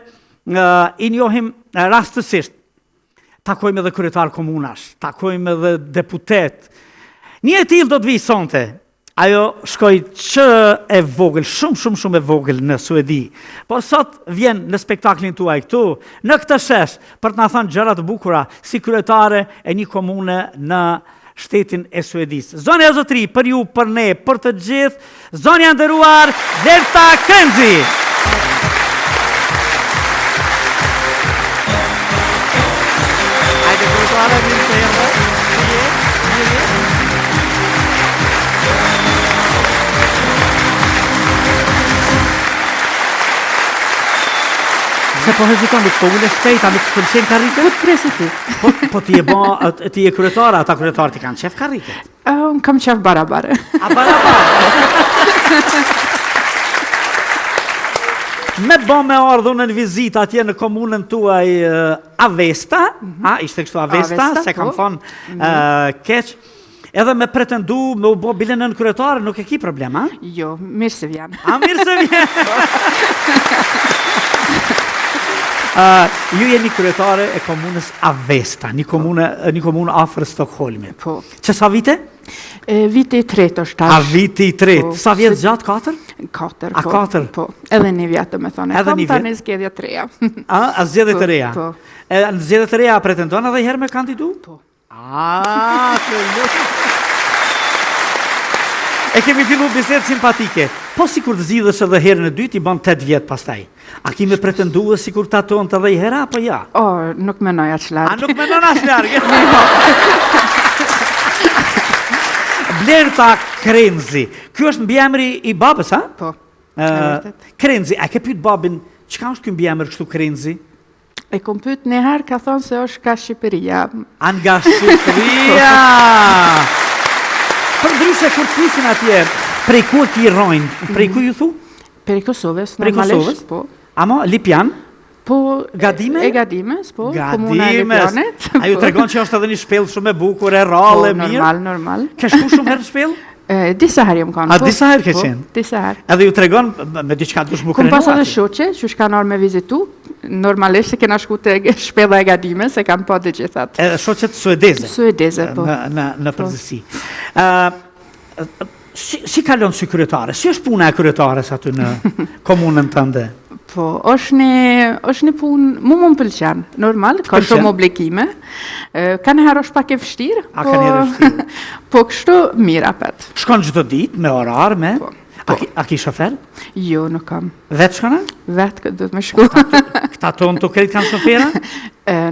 i njohim rastësisht. Takojmë edhe kryetar komunash, takojmë edhe deputet. Një e tillë do të vijë sonte. Ajo shkoi që e vogël, shumë e vogël në Suedi. Por sot vjen në spektaklin tuaj këtu, në këtë shesh, për të na thënë gjëra të bukura si kryetare e një komune në shtetin e Suedisë. Zonja e Zotëri, për ju, për ne, për të gjithë, zonja nderuar Lerta Kenzi. Se po heziton, nuk po ule shpejta, nuk të pëlqen karriket? Po të presi ti. Po ti e kryetara, ata kryetarë ti kanë qef karriket? Unë kam qef barabar. A barabar? Me bë me ardhur në vizitë atje në komunën tuaj Avesta, ishte kështu Avesta, se kam thonë keq. Edhe me pretendu me u bo bile nën kryetare, nuk e ki problem, a? Jo, mirë se vjen. Mirë se vjen! Ju jeni kryetare e komunës Avesta, një komunë afër Stockholmit. Po. Që sa vite? Viti i tretë është tash. Viti i tretë. Sa vjetë gjatë? 4? 4, po. 4? Po. Edhe një vjetë, me thonë. Edhe një vjetë? Kam tani zgjedhja të reja. A zgjedhje të reja? Po. Në zgjedhje të reja pretendon edhe herë me kandidu? Po. Të lutem. E kemi fillu bisedë simpatike. Po si kur të zgjidhësh edhe herën e dytë, i bën 8 vjetë pastaj. A kemi pretenduar si kur taton të edhe i hera, apo ja? Nuk menoj aq larg. Nuk menoj aq larg. Blerta Krenzi. Ky është mbiemri i babës, a? Po. Krenzi, a ke pyet babin, çka është ky mbiemër kështu Krenzi? E kom pyet një herë, ka thonë se është ka Shqipëria. Nga Shqipëria! Për ndryshe, kur të flisin atje, prej ku ti rrojnë? Prej ku ju thu? Prej Kosovës, Prej Kosovës? Po. Amo, Lipjan? Po. Gadime? E Gadimes, po. Komuna e Lipjanit. A ju tregon që është edhe një shpellë shumë e bukur, e rrallë, e mirë? Normal. Ke shku shumë herë shpellë? Disa herë jam kanë. A disa herë ke qenë? Disa herë. Edhe ju tregon me diçka dush më Kom pas edhe shoqe, që kanë ardhur me vizitu. Normalisht kena shku te shpella e Gadimes, se kanë pa të gjithat. Edhe shoqet suedeze. Suedeze, po. Në përgjithësi. Si kalon si kryetare? Si është puna e kryetares aty në komunën tënde? Po, është një punë, mu më pëlqen, normal, ka shumë obligime. Ka një herë është pak e vështirë, po kështu mirë apet. Shkon çdo ditë me orar, me? A ki shofer? Jo, nuk kam. Vetë shkona? Vetë këtë dhëtë me shku. Këta tonë të kretë kanë shofera?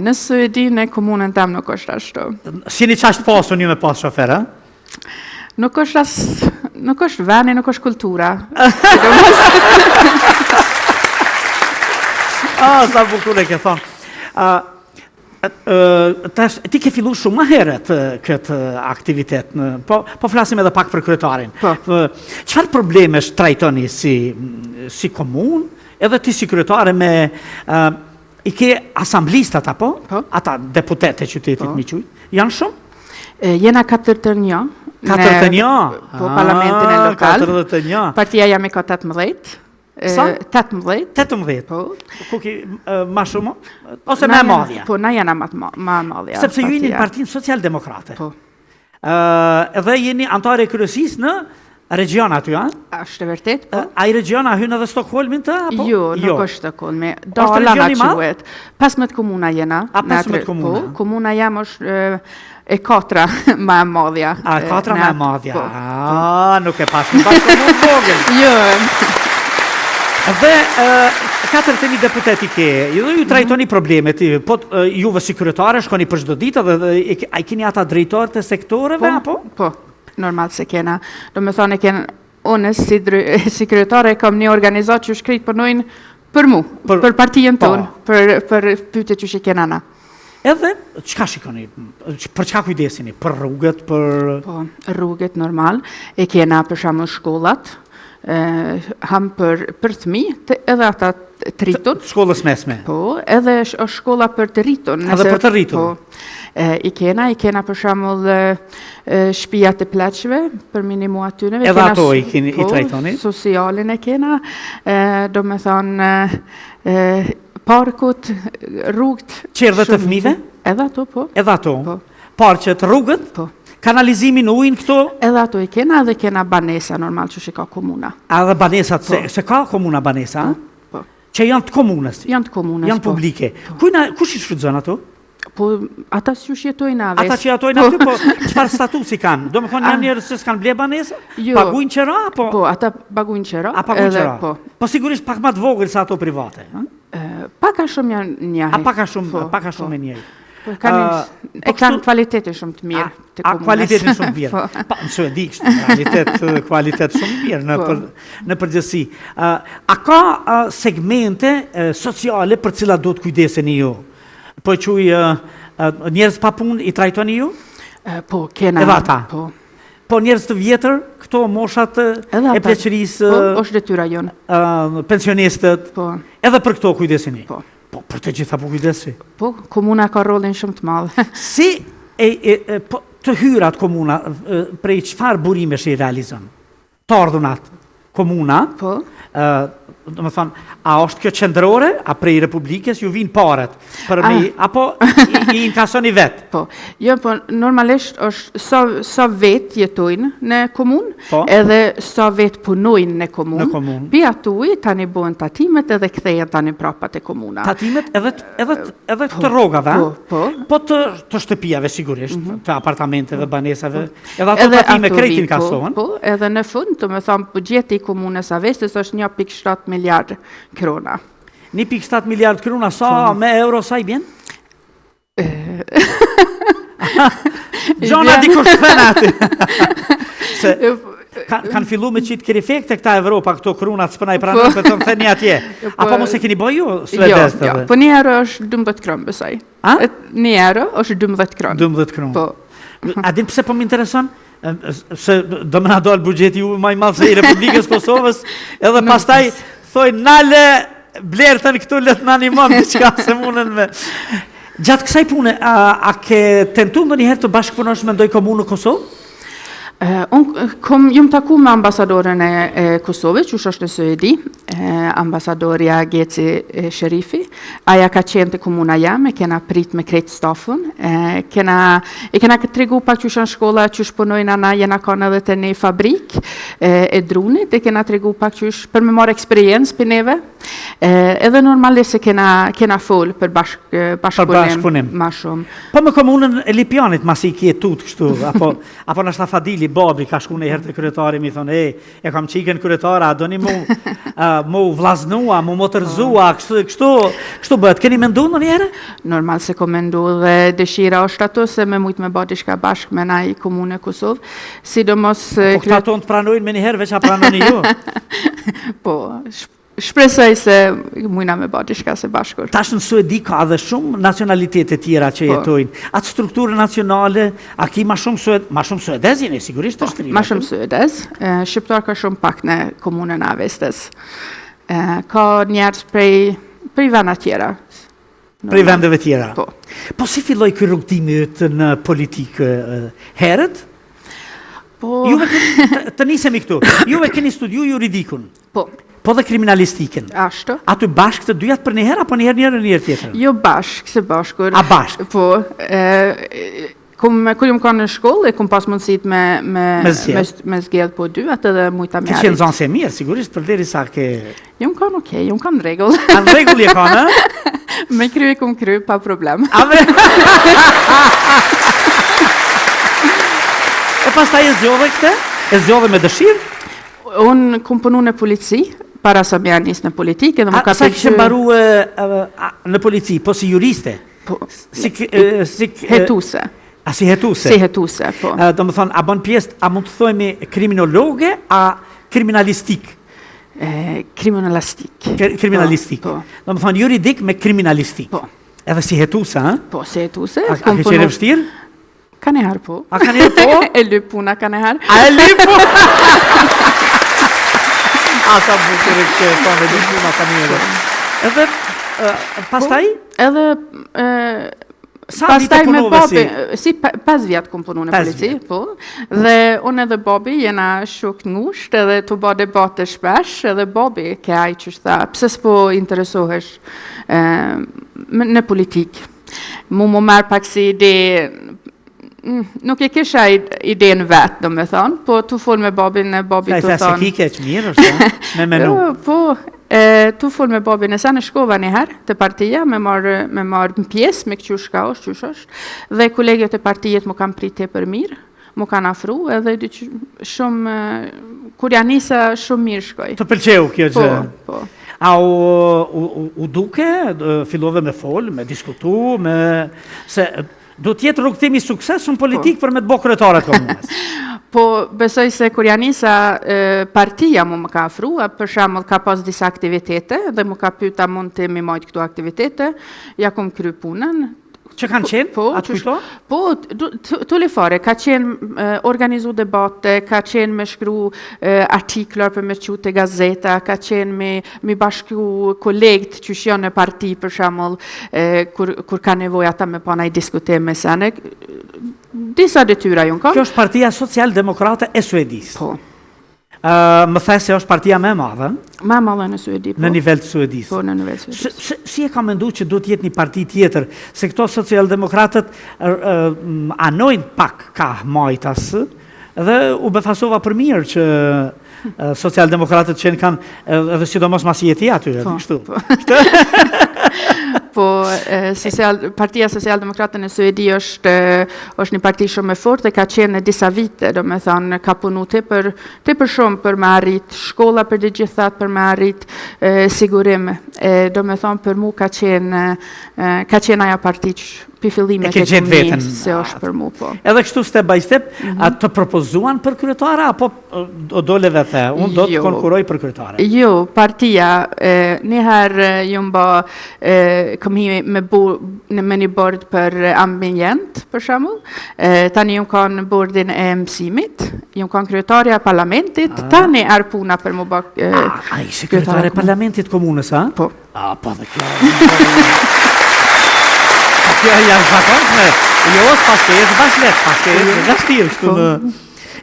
Në Suedi, në komunën tam nuk është ashtu. Si një qashtë pasu një me pas shofera? Nuk është veni, nuk është kultura. Sa bukur e ke thonë. Ti ke fillu shumë më herët këtë aktivitet, po flasim edhe pak për kryetarin. Çfarë problemesh trajtoni si komunë, edhe ti si kryetare me... I ke asamblistat, apo? Ata deputete qytetit mi qujtë. Janë shumë? Jena 41. 41? Po parlamentin e lokal. 41. Partia jam e ka 18. Sa? 18. 18? Po. Ku ki ma shumë? Ose me madhja? Po, na jena ma madhja. Sepse ju jeni partinë social-demokrate. Po. Edhe jeni antare e kryesis në region aty, a? Ashtë vërtet, po. A i region a hynë edhe Stockholmin të? Jo, nuk është Stockholmi. Dala na quhet. 15 komuna jena. A 15 komuna? Po, komuna jam është e 4 ma e madhja. A 4 ma e madhja. Nuk e pas në bashkë komunë vogël. Jo. Dhe 4 deputeti ke, ju trajtoni problemet, po juve si kryetare shkoni për çdo ditë dhe a i keni ata drejtorët e sektoreve, apo? Po, normal se kena. Do me thonë unë si kryetare kam një organizat që shkrit përnojnë për mu, për partijen tonë, për pyetje që shi kena na. Edhe, qka shikoni? Për qka kujdesini? Për rrugët, për... Po, rrugët normal, e kena për shamë shkollat, ham për thmi, edhe ata të rritun. Shkollës mesme? Po, edhe është shkolla për të rritun. Edhe për të rritun? Po, i kena për shamull shpijat e pleqve, për minimu atyneve. Edhe ato i trajtoni? Po, socialin e kena, do me thonë parkut, rrugët. Qerdhe të fëmijëve? Edhe ato, po. Edhe ato? Po. Parqet, rrugët? Po. Kanalizimin ujnë këto? Edhe ato i kena, edhe kena banesa normal që shi ka komuna. Edhe banesat, se ka komuna banesa? Po. Që janë të komunës? Janë të komunës, po. Janë publike. Kush i shfrytëzon ato? Po, ata që jetojnë aves. Ata që jetojnë aty, po qëfar statusi kanë? Do me thonë janë njerëz që s'kanë ble banesa? Pagujnë qëra, po? Po, ata pagujnë qëra. A pagujnë qëra? Po sigurisht pak ma të vogël sa ato private. Paka shumë janë njëhi. A paka shumë e njëhi. E kanë kvalitetin shumë të mirë të komunës. A kvalitetin shumë mirë. Në Suedi kështë, kvalitet shumë mirë në përgjësi. A ka segmente sociale për cilat do të kujdeseni ju? Po quj njerëz pa punë i trajtoni ju? Po, kena. Edhe ata? Po njerëz të vjetër, këto moshat Edhe e ata. pleqërisë, Po, është detyra jonë. pensionistët, Po. edhe për këto kujdesini. Po. Po, për të gjitha po kujdesi. Po, komuna ka rolin shumë të madh. Si po, të hyrat komuna, prej çfarë burimesh i realizon? Të ardhunat komuna, Po. do më thonë, a është kjo qendrore, a prej Republikës ju vinë paret, për me, apo i inkasoni vetë? Po, jo, po normalisht është sa vet jetojnë në komunë, Po. edhe sa vet punojnë në komunë. Në komunë. Pi atuj tani bëhen tatimet edhe kthehen tani prapa te komuna. Tatimet edhe të rrogave, Po. të shtëpijave sigurisht, të apartamenteve, banesave, edhe ato tatime krejt inkasohen. Po, edhe në fund, të me thamë, bugjeti i komunës Avesës është 1.7 miliard krona. 1.7 miliard krona, sa me euro sa i bjen? Gjona dikush të fenati. Se kanë fillu me qitë kërë efekte këta Evropa, këto krunat s'pëna i pranë, për të më theni atje. Apo mos e keni bëj ju, Suedes të dhe? Po 1 euro është 12 kronë, besaj. 1 euro është 12 kronë. 12 kronë. Po. A din pse po më intereson? Se do më na dojnë bugjeti ju maj madhë se i Republikës Kosovës, edhe pastaj thoj nale blerëtën këtu letë në animon në qka se munën me. Gjatë kësaj pune, a ke tentu më njëherë të bashkëpunosh me ndoj komunë në Kosovë? Unë jam taku me ambasadoren e Kosovës, që është në Suedi, ambasadorja Geci Sherifi. Aja ka qenë të komuna jam, e kena prit me krejt stafun. E kena të tregu pak që shën shkolla, që shpunojnë ana, jena kanë edhe të një fabrik e drunit, e kena tregu pak që për me marrë eksperiencë për neve. Edhe normalisht se kena full për bashkëpunim ma shumë. Po me komunën e Lipjanit, masi i kje tut kështu, apo në Shtafadili, babi ka shku në herë të kryetari, mi thonë, e kam qiken kryetara, do një mu vlaznua, mu motërzua, kështu bëhet. Keni mendu në njerë? Normal se kom mendu dhe dëshira është ato se me mujtë me bati shka bashkë me na i komune Kosovë, sidomos... Po këta tonë të pranojnë me njëherë, veç a pranojnë ju? Po, shpresoj se mujna me bati shka se bashkur. Tash në Suedi ka dhe shumë nacionalitetet tjera që jetojnë. Atë strukturë nacionale, a ki ma shumë suedezin e sigurisht është rritë? Ma shumë suedez. Shqiptar ka shumë pak në komunën Avestes. Ka njerës prej vena tjera. Prej vendeve tjera? Po. Po si filloj kërë rrugtimi në politikë herët? Po. Të nisemi këtu. Juve keni studiu juridikun. Po. Po dhe kriminalistikin. Ashtu. Aty bashkë të dujat për njëherë, apo njëherë tjetër? Jo bashkë, se bashkur. A bashkë? Po. Kur jam kanë në shkollë, e kom pas mundësit me zgjedh po dy, atë dhe mujta me arrit. Ke qenë zonë se mirë, sigurisht, për deri sa ke... Jam kanë okej, jam kanë regull. A në regull je kanë, Me kry kom kry, pa problem. E pas ta e zgjodhe këte? E zgjodhe me dëshirë? Unë kom punu në polici, para sa me anis në politikë. A sa kështë mbaru në polici, po si juriste? Hetuse. A si hetuse? Si hetuse, po. Do më thonë, a bon pjesë, a mund të thojme kriminologe, a kriminalistik? Kriminalistik. Kriminalistik. Po. Do më thonë, juridik me kriminalistik. Po. Edhe si hetuse, ha? Po, si hetuse. A ke qene vështirë? Ka ne harë, po. A ka ne po? E lyp puna ka ne harë. A e lyp po? A sa bukër e këtë, po, me lyp puna ka njëre. Edhe, pastaj? Edhe... Pastaj me babi, si 5 vjetë kom punu në polici, po, dhe unë edhe babi jena shuk ngusht, edhe të ba debate shpesh, edhe babi ke aj që shta, pëse s'po interesohesh në politik. Mu merë pak si ide, nuk e kisha ide në vetë, do me thonë, po të full me babin, babi të thonë... Ka i thasë kike që mirë, është, me menu. Po, tu full me babin e sa në shkova njëherë të partija, me marë pjesë, me këqysh ka është, dhe kolegjët e partijet mu kam prite për mirë, mu kanë afru, edhe shumë, kur janë nisa, shumë mirë shkoj. Të pëlqeu kjo gjë? Po. A u duke, fillove me folë, me diskutu, se do tjetë rrugtimi sukses në politikë për me të bo kryetarët komunës? Po, besoj se kur janë nisa partia mu më ka afru, për shembull ka pas disa aktivitete, dhe mu ka pyta mund të mi majtë këtu aktivitete, ja kom kry punën, Që kanë qenë? Po, atë kujto? Po, tulli fare, ka qenë organizu debate, ka qenë me shkru artiklar për me qute gazeta, ka qenë me bashkru kolegët që janë në parti, për shembull, kur ka nevojë ata me pana I diskutim me sene. Disa detyra jun ka. Kjo është Partia Socialdemokrate e Suedisë. Po. Më the se është partia më e madhe Më e madhe në Suedi, po. në nivel të Suedisë. Po, në nivel të Suedisë. Si e ka menduar që do të jetë një parti tjetër, se këto socialdemokratët anojnë pak ka majtas dhe u befasova për mirë që socialdemokratët që kanë edhe sidomos mas jeti aty, kështu. Po, Partia Socialdemokrate në Suedi është një parti shumë e fortë, ka qenë në disa vite, do me thonë, ka punu tepër shumë për me arrit shkolla për të gjithat, për me arrit sigurim. Do me thonë, për mu ka qenë aja parti që për fillimet e komunisë se është për mu, po. Edhe kështu step by step, të propozuan për kryetare, apo dole dhe the, unë do të konkuroj për kryetare? Jo, partia, njëherë jëmë ba këmi me një bord për ambient, për shembull. Tani jëmë ka në bordin e mësimit, jëmë ka në kryetarja parlamentit, tani arpuna për mu ba ishe kryetare parlamentit komunës, a? Po. Po dhe kjo... Kjo janë zakonshme, jo paskesh, bashlet, paskesh, gashtirë, kështu në...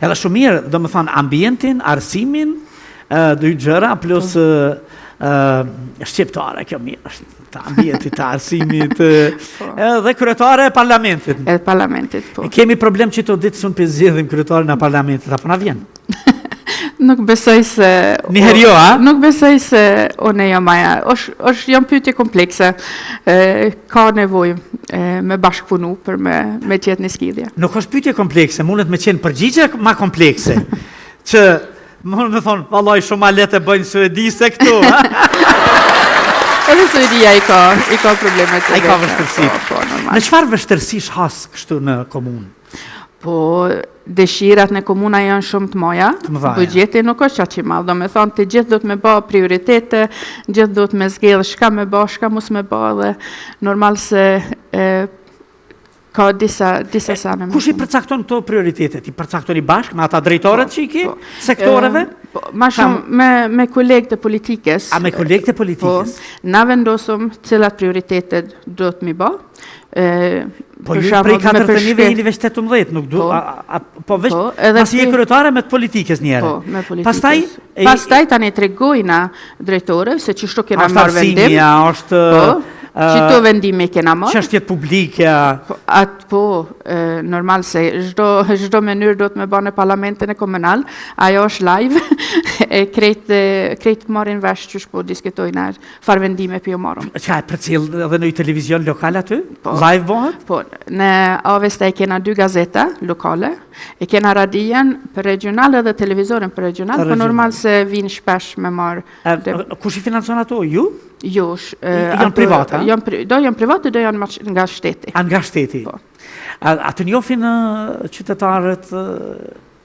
Edhe shumë mirë, do më thonë, ambientin, arsimin, dy gjëra, plus shqiptare, kjo mirë, të ambientit, të arsimit, dhe kryetare e parlamentit. E parlamentit, po. Kemi problem që të ditë sun për zgjedhim kryetarin e parlamentit, apo na vjen? Nuk besoj se... Njëherë jo, a? Nuk besoj se one jo maja. është jam pyetje komplekse. Ka nevojë me bashkëpunu për me tjetë një skidhje. Nuk është pyetje komplekse, mundet me qenë përgjigje ma komplekse. Që, mundet me thonë, vallaj shumë ma letë e bëjnë Suedi se këtu, ha? Edhe Suedia I ka problemet. A I ka vështërsi. Po, normal. Në çfarë vështërsish has kështu në komunë? Po, dëshirat në komuna janë shumë të moja, bugjeti nuk është aq I madh, do me thonë të gjithë do të me bë prioritete, gjithë do të me zgjedhë shka me bë, shka mos me bë dhe normal se ka disa sane. Kush I përcakton këto prioritetet? I përcaktoni bashkë me ata drejtorët që I ki? Sektoreve? Ma shumë me kolegët e politikës. A me kolegët e politikës? Po, na vendosëm cilat prioritetet do të mi bë. Po ju prej 4.2018 nuk du, po veç, pasi e kryetare me të politikës njëre. Po, me politikës. Pastaj tani tregojna drejtore, se që shto kena marrë vendim. Arsimja, është... Qito vendime kena marrë. Çështjet publike. Po, normal se çdo mënyrë do të me bane parlamentin e komunal, ajo është live, e krejt marrin vesh që shpo diskutojnë farë vendime për jo marrëm. Qa, për cilë edhe në televizion lokal aty? Live bëhet? Po, në Avesta e kena 2 gazeta lokale, e kena radijen për regional edhe televizorin për regional, po normal se vinë shpesh me marrë. Kush I financon ato? Ju? Jo, janë private? Do janë private, do janë nga shteti. Nga shteti? Po. Atë njofin qytetarët,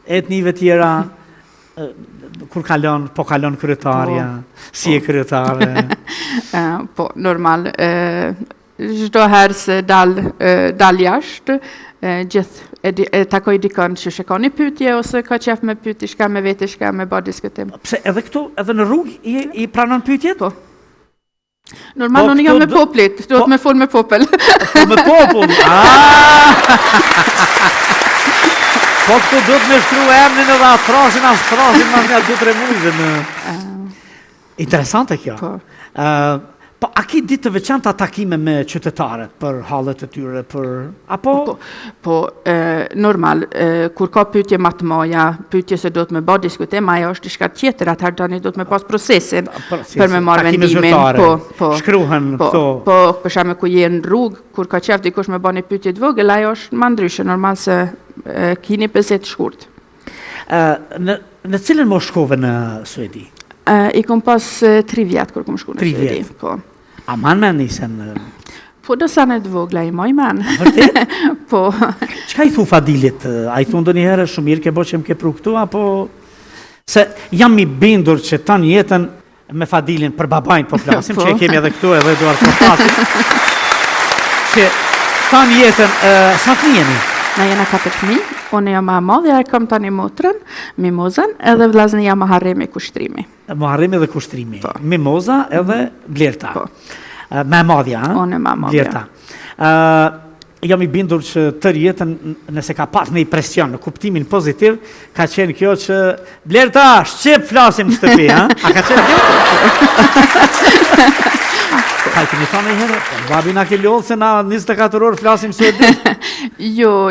etnive tjera, kur po kalon kryetarja, si e kryetare? Po, normal. Çdo herë se dal jashtë, gjithë e takoj dikon që shikon një pyetje, ose ka qef me pyetje, shka me vete, shka me bë diskutim. Pse edhe këtu, edhe në rrugë I pranon pyetjet? Po. Normal, unë jam me poplit, do të me fol me popel. Po me popull, Po këtu do të me shtru emnin edhe astrasin, ma nga 2-3 mujve. Interesante kjo. Po, a ki ditë të veçanta takime me qytetarët për hallet e tyre, apo? Po, normal, kur ka pyetje ma të moja, pyetje se do të me bë diskutim, ajo është diçka tjetër, atëherë tani do të me pas procesin për me marrë vendimin. Po, shkruhen këto. Po, për shembull ku je në rrugë, kur ka qef dikush me bë një pyetje të vogël, ajo është më ndryshe, normal se kini pëset shkurt. Në cilën mo shkove në Suedi? I kom pas 3 vjetë kur kom shku në Suedi. 3 vjetë? Po. A man me nisen? Po do sa në të vogla I moj man. Vërtet? Po. Qka I thu Fadilit? A I thu ndë njëherë shumë mirë ke bo që më ke pru këtu, apo... Se jam I bindur që tanë jetën me Fadilin për babajnë po flasim, që kemi edhe këtu edhe duar të pasim. Që shtan jetën, sa të jeni? Na jena 4 fëmijë, unë jam e madhe, e kam tani motrën, Mimozën, edhe vllazni jam Muharremi kushtrimi. Muharremi dhe kushtrimi. Mimoza edhe Blerta. Po. Me madhja, ha? Unë e me madhja. Blerta. Jam i bindur që tërë jetën, nëse ka pas një presion në kuptimin pozitiv, ka qenë kjo që Blerta, shqip flasim në shtëpi, ha? A ka qenë kjo? Ka i këni thonë i herë, babi na ke lodhë se na 24 orë flasim suedisht. Jo,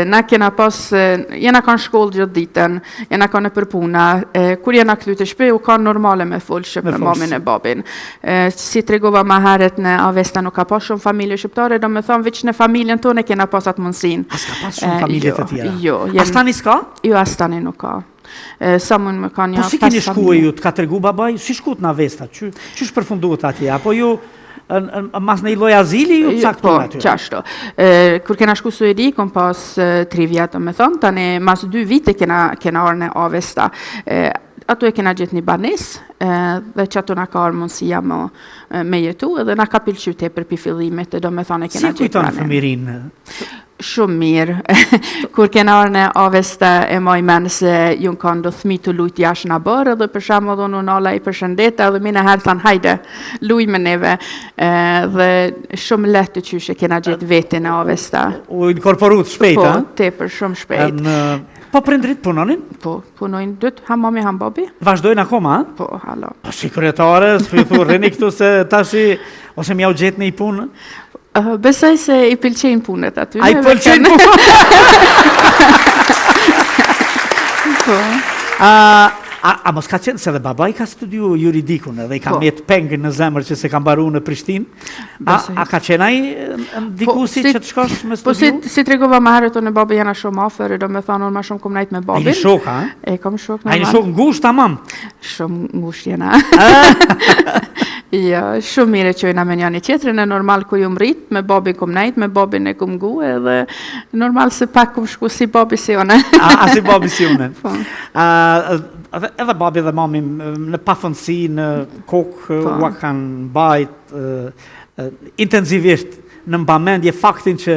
na kena pas, jena kanë shkollë gjithë ditën, jena kanë për puna, kur jena këtu të shpe, u kanë normale me folë shqip me mamin e babin. Si tregova ma herët në Avesta nuk ka pas shumë familje shqiptare, do me thonë veç në familjen tonë kena pas atë mundësin. As ka pas shumë familje të tjera? Jo. Astani s'ka? Jo, astani nuk ka. Sa mund më kanë Po si keni shkue ju, të ka tregu babaj? Si shkut në Avesta? Qysh përfunduat atje? Apo ju mas në i loj azili ju caktu aty? Po, qashto. Kur kena shku Suedi, kom pas 3 vjetë, me thonë, tani mas 2 vite kena orë në Avesta. Ato e kena gjithë një banes, dhe që ato na ka orë mundësia me jetu, edhe na ka pilqyte për fillimit, do me thonë e kena gjithë Si kujton fëmirin? Shumë mirë. Kur kena orë në Avesta e moj menë se ju në kanë do thmi të lujt jashtë në bërë, edhe për shamë dhe në nala i përshëndeta, edhe mine herë thanë hajde, luj me neve. Dhe shumë lehtë të qyshe kena gjithë vete në Avesta. U inkorporut shpejt, po, ha? Po, tepër shumë shpejt. Po prindrit punonin? Po, punojnë dytë, ham mami, ham babi. Vazhdojnë akoma, ha? Po, halo. Po, si kryetare, s'pëjtu rrini këtu se tashi, ose mjau gjetë në i punë? Besoj se i pëlqejnë punët aty. A i pëlqejnë punët? Po. A mos ka qenë se dhe baba i ka studiu juridikun edhe i ka met pengë në zemër që se ka mbaru në Prishtinë? A ka qenë ai dikusi që të shkosh me studiu? Po si tregova më herët unë babi jana shumë afër, do me thonë unë më shumë kom najt me babin. A i shok, ha? E kam shok normal. A i shok ngusht, tamam? Shumë ngusht jena. Ja, shumë mire që jena me njani qetërin, e normal ku ju mrit, me babin kom najt, me babin e kom gu, edhe normal se pak kom shku si babi si une. A si babi si une? Po. Edhe babi dhe mami në pafëndësi, në kokë, ua kanë bajt intensivisht në mbamendje faktin që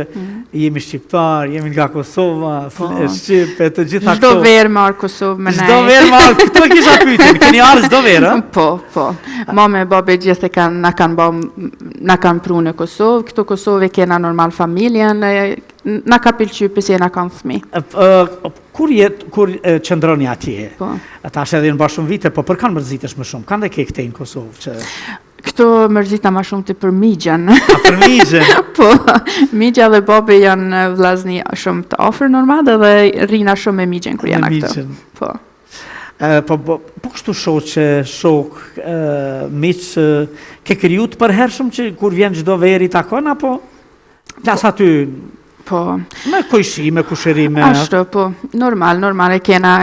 jemi shqiptar, jemi nga Kosova, Shqipe, të gjitha këto. Çdo verë marë Kosovë me nej. Çdo verë marë, këto kisha pyetën, keni arë çdo verë, a? Po. Mame e babe gjithë na kanë pru në Kosovë, këto Kosovë kena normal familjen, na ka pëlqy pëse na kanë fëmi. Kur qëndroni atje, ata është edhe në bashkë shumë vite, po për kanë mërzitesh më shumë, kanë dhe ke këtej në Kosovë që... Këto mërzita ma shumë të për migjen. A për migjen? Po, migja dhe babi janë vllazni shumë të ofër normal dhe rina shumë me migjen kër janë këto. Po. Po kështu shok, miqë, ke kriju të përhershëm që kur vjen çdo veri takon, apo plas aty? Po. Me kojshi, me kushërime? Ashtu, po, normal e kena...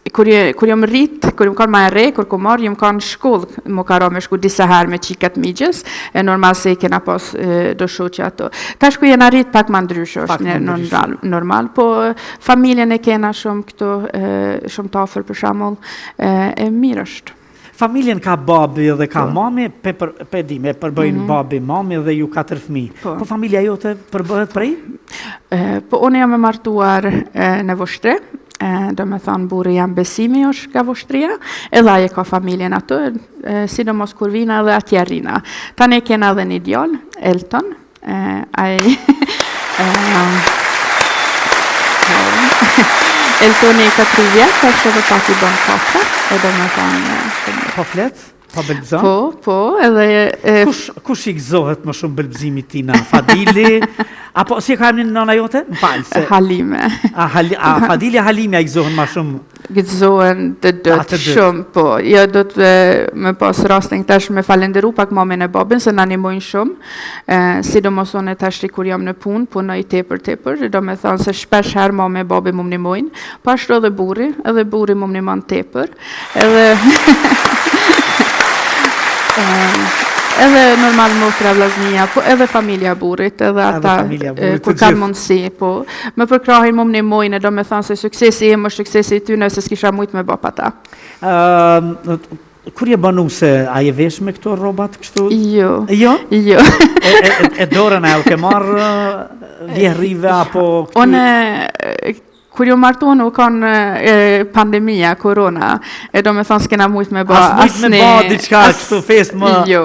Kur jam rrit, kur jam kanë ma e re, kur ku marrë, jam kanë shkollë, më ka ra me shku disa herë me qikat migjes, e normal se i kena pas do shoqe ato. Ta shku jena rrit pak ma ndryshë, është normal, po familjen e kena shumë këto, shumë të ofër për shamull, e mirë është. Familjen ka babi dhe ka mami, përbëjnë babi, mami dhe ju 4 fëmijë. Po familja jote përbëhet prej? Po unë jam e martuar në Voshtre, do me thonë burë jam Besimi është ka Voshtria, edhe aje ka familjen ato, sidomos kur vina dhe atje rina. Tani kena edhe një djallë, Elton, Eltoni ka 3 vjetë, është edhe pak i bon kafta, edhe me thonë... Po fletë? Po belbzon? Po, edhe... Kush i gëzohet më shumë belbzimit tina? Fadili? Apo si e ka emnin nëna jote? Më falë se... Halime. Fadili Halime a i gëzohen më shumë? Gëzohen të dëtë shumë, po. Jo do të me pas rastin tash me falenderu pak mamin e babin, se na animojnë shumë. Sidomos unë tash kur jam në punë, punoj tepër, do me thonë se shpesh herë mami e babi më animojnë. Po ashtu edhe burri më animon tepër. Edhe normal motra vllaznia, po edhe familja burrit, edhe ata kur kanë mundësi, po më përkrahin më ndihmojnë, do me thonë se suksesi im është suksesi i tyre, se s'kisha mujt me bap ata. kur je banu se a je vesh me këto rrobat kështu? Jo. Jo? Jo. E dorën e u ke marrë vjehrive apo... Unë, kur ju martuan u kanë pandemia, korona, e do me thonë s'kena mujt me ba asni... me ba diçka kështu fest më... Jo.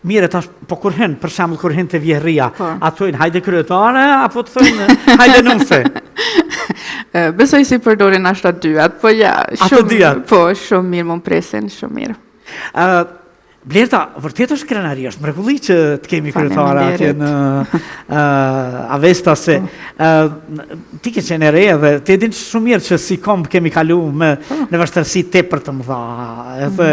Mire, tash, po kur hën, për shembull kur hën te vjehria, a thojnë hajde kryetare apo të thojnë hajde nuse? Besoj si përdorin ashta dyat, po ja, dyat? Po, shumë mirë më presin, shumë mirë. Blerta, vërtet është krenari, është mrekulli që të kemi kryetare atje në Avesta, se ti ke qenë e re dhe ti e din shumë mirë që si komb kemi kalu në vështërsi tepër të mëdha. Edhe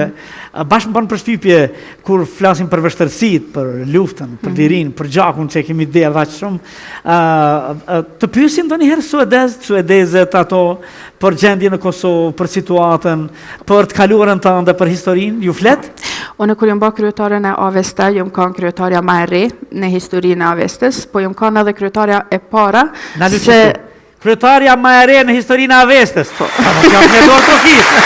bashkë më banë përshtypje kur flasim për vështërsit, për luftën, për lirin, për gjakun që kemi dhe edhe shumë. Të pyesin do njëherë suedezet ato për gjendje në Kosovë, për situatën, për të kaluarën të ndë, për historinë, ju flet? Unë kur jam bë kryetare në Avesta, jam kanë kryetarja më e re në historinë e Avestës, po jam kanë edhe kryetarja e para se kryetarja më e re në historinë e Avestës. Po, jam në dorë Turqisë.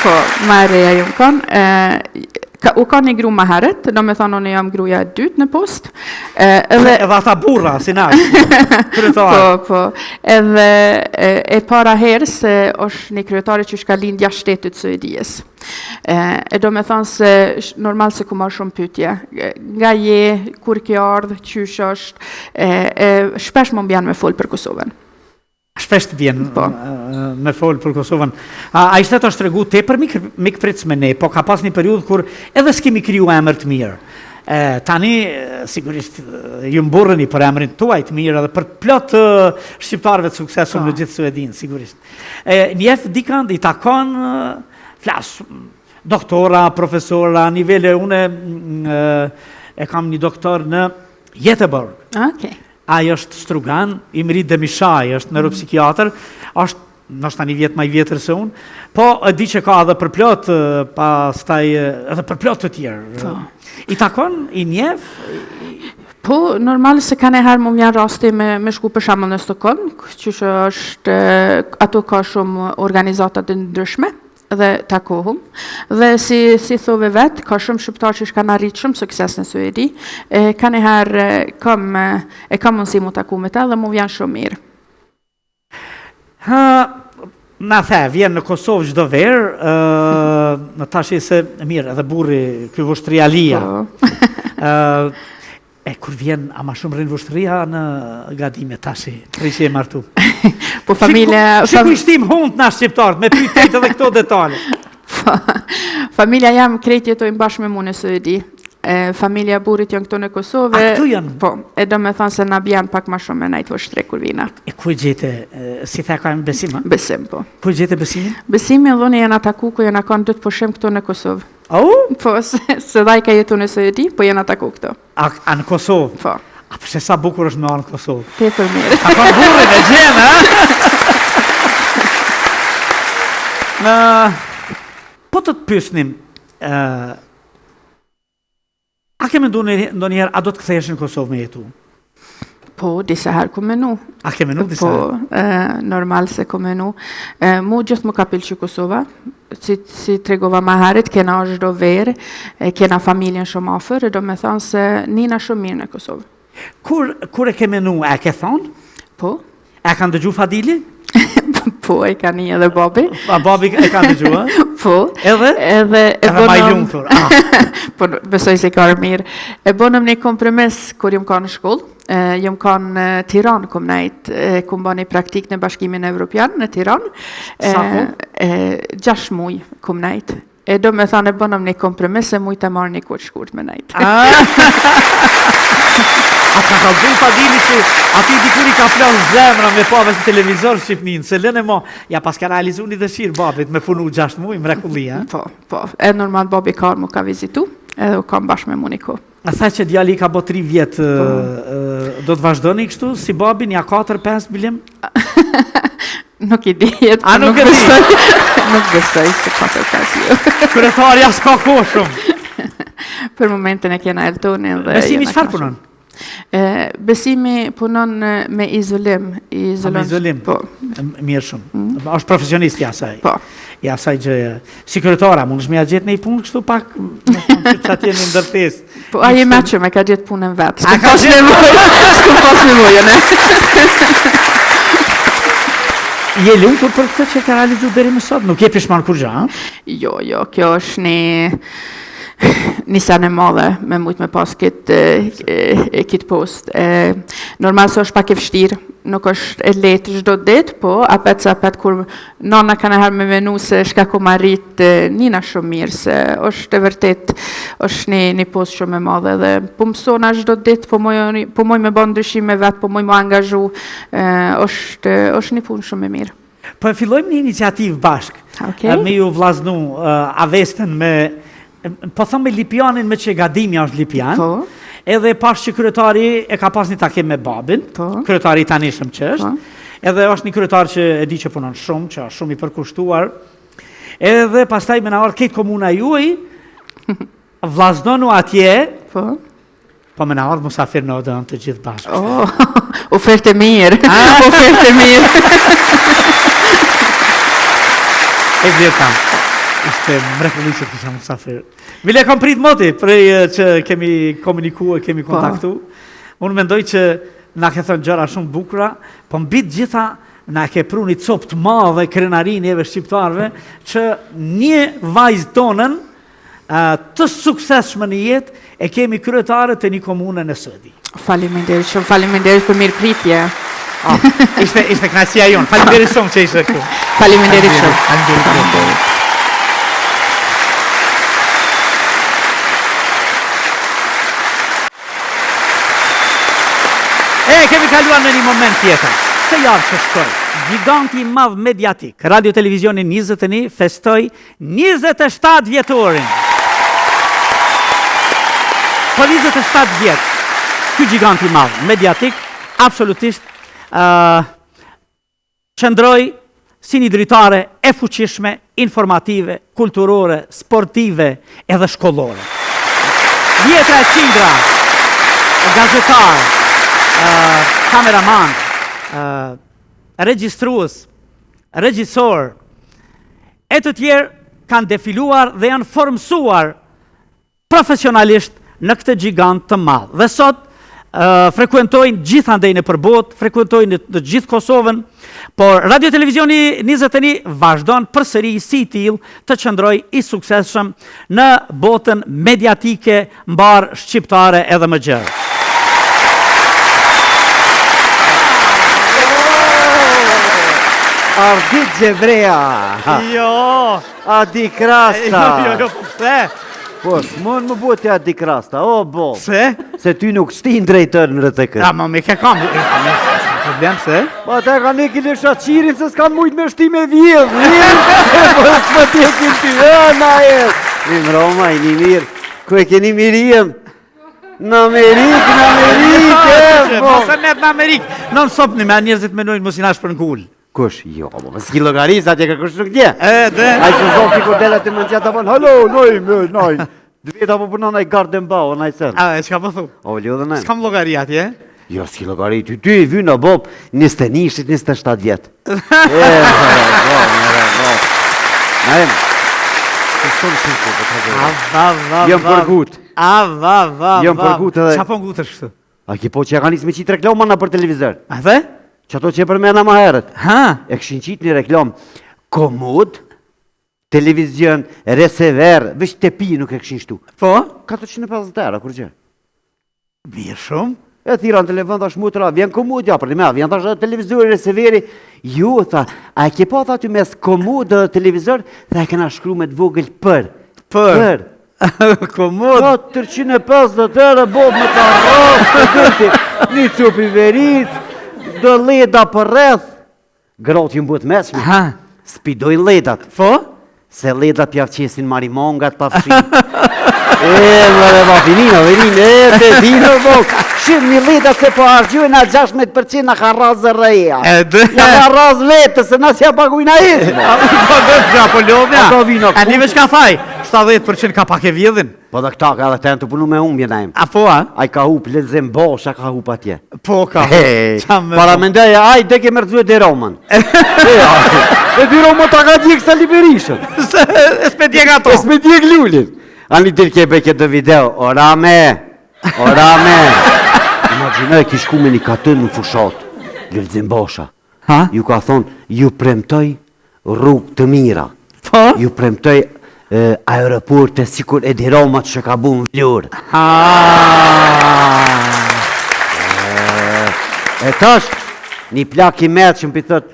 Po, më e reja jam kanë. U ka një gru më herët, do me thonë unë jam gruja e dytë në post. Edhe ata burra, si na, kryetarë. Po. Edhe e para herë se është një kryetare që shka lindja shtetit Suedijes. E do me thonë se normal se ku marrë shumë pytje. Nga je, kur ke ardhë, qysh është, shpesh më mbjanë me folë për Kosovën. Shpesh të vjen me folë për Kosovën. A ishte të është regu te për mikpritës me ne, po ka pas një periudhë kur edhe s'kemi kriju emër të mirë. Tani, sigurisht, ju mburrëni për emërin tuaj të mirë edhe për plot shqiptarëve të suksesshëm në gjithë Suedinë, sigurisht. Njef dikand i takon, flas, doktora, profesora, nivele, une e kam një doktor në Göteborg. Okej. Ajo është Strugan, Imrit Demishaj, është neuropsikiatër, është nështë një vjetë ma i vjetër se unë, po di që ka edhe për plot, pastaj edhe për plot të tjerë. I takon, i njef? Po, normal se ka neherë më vjen rasti me shku për shembull në Stockholm, që është, ato ka shumë organizata të ndryshme, dhe takohum. Dhe si thove vetë, ka shumë shqiptarë që shka në rritë shumë sukses në Suedi, ka njëherë kam mundësi mu taku me ta dhe mu vjen shumë mirë. Na the, vjen në Kosovë gjdo verë, në tashi se mirë, edhe burri kjo vështrialia. Kur vjen, ama shumë rrinë vështria në gadime tashi, që e martu. Po familja... Shiku ishtim hund në shqiptarët, me pytet edhe këto detale. Familja jam krejt jetojnë bashkë me mu në Suedi. Familja burit janë këto në Kosovë. A këtu janë? Po, e do me thonë se na bjanë pak ma shumë me najtë vështre kur vina. E ku gjete, si the ka e besim? Besim, po. Ku gjete besimin? Besimin dhoni janë ataku ku janë akon 2 pushim këto në Kosovë. Po, se dhaj ka jetu në Suedi, po janë ataku këto. A në Kosovë? Po. A përse sa bukur është me anë Kosovë? Te për mirë. A ka burin e gjenë, ha? Po të pysnim, a ke mendu ndonjëherë, a do të kthehesh në Kosovë me jetu? Po, disa herë ku menu. A ke menu disa herë? Po, normal se ku menu. Mu gjithë mu ka pilë që Kosova, si tregova ma herët, kena është do verë, kena familjen shumë afer, do me thonë se nina shumë mirë në Kosovë. Kur e ke menu, e ke thonë? Po. E kanë dëgju Fadili? Po, e ka një edhe Bobi. A Bobi e kanë dëgju, e? Po. Edhe? Edhe ma i lumëtur. Po, besoj se ka mirë. E bonëm një kompromis kur jëm ka në shkollë. Jëm ka në Tiran, kum najt, kum ba një praktik në Bashkimin Evropian në Tiran. Sa po? 6 muj, kum najt. E do me thane bonëm një kompromis se mujtë e marrë një koqë shkurt me najt. A ka kalëgjën Fadili që ati dikuri ka flasë zemra me pave në televizor Shqipnin, se lëne mo, ja pas ka realizu një dëshirë babit me punu 6 muj, mrekulli, ha? Po, e normal babi ka mu ka vizitu, edhe u kam bashkë me Moniko. A tha që djali ka bo 3 vjetë, do të vazhdoni kështu, si babi, nja 4-5 bilim? Nuk i dijet, a nuk e di? Nuk besoj se 4-5 jo. Kryetarja s'ka ko shumë. Për momentin e kena Eltonin dhe... Besimi çfarë punon? Besimi punon me izolim. Me izolim? Po. Mirë shumë. Është profesionist i asaj. Po. I asaj që si kryetara, mund është me ja gjetë në i punë kështu pak, që atje në ndërtes. Po, a je meqë me ka gjetë punën vetë. S'ku pas nevojë, ne? Je lumtur për këtë që ka realizu deri më sot? Nuk je pishman kur gjë, Jo, kjo është një sen e madhe me mujtë me pas këtë post. Normal se është pak e vështirë, nuk është e letë çdo ditë, po apet kur nana ka herë me menu se shka ku ma rritë nina shumë mirë, se është e vërtet, është një post shumë e madhe dhe po mësona çdo ditë, po moj me bën ndryshime vetë, po moj me angazhu, është një punë shumë e mirë. Po e fillojmë një iniciativë bashkë, me ju vllaznu Avestën me, po thëmë me Lipianin me që Gadimja është Lipian, edhe pash që kryetari e ka pas një takim me babin, kryetari tanishëm që është, edhe është një kryetar që e di që punon shumë, që është shumë i përkushtuar, edhe pastaj me na ardh këtë komuna juaj, vllaznonu atje, po me na ardh musafir në odën të gjithë bashkë. Oferte mirë, oferte mirë. E vjetam. Ishte mrekulli që kisha musafir. Vile kam prit moti, prej që kemi komunikuar, kemi kontaktu. Unë mendoj që na ke thënë gjëra shumë bukura, po mbi të gjitha na ke pru një copë të madhe krenarin e shqiptarve, që një vajzë tonën të suksesshme në jetë e kemi kryetare të një komune në Sëdi. Faleminderit shumë, faleminderit për mirë pritje. Ishte kënaqësia jonë. Faleminderit shumë që ishte këtu. Faleminderit shumë. Kemi kaluar në një moment tjetër. Këtë javë që shkoj, giganti madh mediatik, Radio Televizioni 21 festoi 27 vjetorin. Po 27 vjet, ky giganti madh mediatik absolutisht qëndroi si një dritare e fuqishme, informative, kulturore, sportive edhe shkollore. Vjetra e qindra, gazetar, kameraman, regjistrues, regjisor, e të tjerë kanë defiluar dhe janë formsuar profesionalisht në këtë gjigant të madh. Dhe sot frekuentojnë gjithandej në përbot, frekuentojnë në gjithë Kosovën, por Radio Televizioni 21 vazhdon përsëri si tillë të qëndrojë i suksesshëm në botën mediatike mbar shqiptare edhe më gjerë. Ardit Gjevrea! Jo! Adi Krasta! Jo, pse? Po, s'mon më boti Adi Krasta, o bo! Pse? Se ty nuk shtin drejtër në RTK. Ja, ma me ke kam, problem se? Pa ta ka ne kile shaqirin se s'kan mujt me shti me vjedh, po s'më tjekin ty, na e! Im Roma, i një mirë, ku e keni miriem? Në Amerikë, po! Mos e net në Amerikë, non sop një me njerëzit menojnë mos i nash për n'kull. Kush? Jo, po s'ki logaris, atje ka kush nuk dje. Dhe? A i që zonë t'i kordelet të mëndja të bënë, halo, noj, dë vjetë apo përna naj garden bao, naj sen. A, e qka po thu? O, ljo dhe nejmë. S'kam logari atje? Jo, s'ki logari, ty i vynë, bob, 21, 27 vjetë. Nejmë. Jëm për gut. Jëm për gut edhe... Qa po ngutër shtu? A ki po që e ka njës me qitë reklama në për televizor. A dhe? Që ato që e përmena ma herët. Ha? E këshin qitë një reklam. Komod, televizion, resever, veç tepi nuk e këshin shtu. Po? 450 euro, kur gjë. Mirë shumë. E thira në telefon, thash mutra, vjen komod, ja, për një me, vjen thash televizori, reseveri. Ju, tha, a e ke pa, tha, ty mes komod dhe televizor, tha e kena shkru me të vogël për. Për? Komod? 450 euro, bob me ta ras, të dërti, një cupi verit, do leda për rreth. Gratë ju mbët mesmi. Ha? Spidoj ledat. Po? Se ledat pjavqesin marimongat pa fshin. Mëre ma finino, te vino, bok. Shumë një ledat se po argjujnë a 16% në ka razë rëja. Ja ka razë vetë, se nësja pagujna jetë. Po dhe, po lovja. Ato vino. A një veç ka thaj, 70% ka pak e vjedhin. Po dhe këta ka edhe të të punu me umbje na im. A po, a? Aj ka hup, Lezem Bosha ka hup atje. Po, ka Para mendeja, aj dhe ke mërëzue dhe Roman. E dhe Roman ta ka djekë sa liberishën. Esme djek ato. Esme djek lullin. Ani dirë ke beke të video, orame. Imaginoj kish ku me një katën në fushat, Lezem Bosha. Ju ka thonë, ju premtoj rrugë të mira. Po? Ju premtoj aeroporte sikur Edi Roma që ka bu në Vlorë. E tash, një plak i metë që më pitët,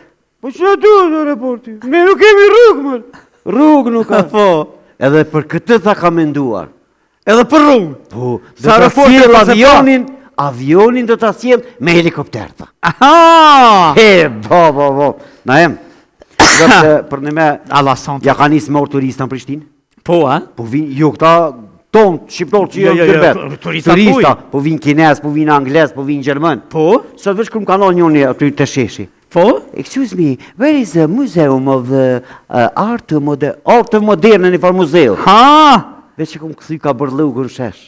po që du në aeroporti? Ne nuk kemi rrugë, mërë. Rrugë nuk ka. Po. Edhe për këtë tha ka menduar. Edhe për rrugë? Po, dhe ta sjell avionin dhe ta sjell me helikopter, tha. Bo. Na em. Për në me, ja ka njësë me orë turista në Prishtinë? Po, a? Po vinë, jo këta tonë, shqiptorë që jënë kërbet. Turista, po vinë kines, po vinë angles, po vinë gjermën. Po? Sot veç kërëm kanal njëni aty të sheshi. Po? Excuse me, where is the museum of the art of modern në farë muzeu? Veç që kërëm këthy ka bërlugë në shesh.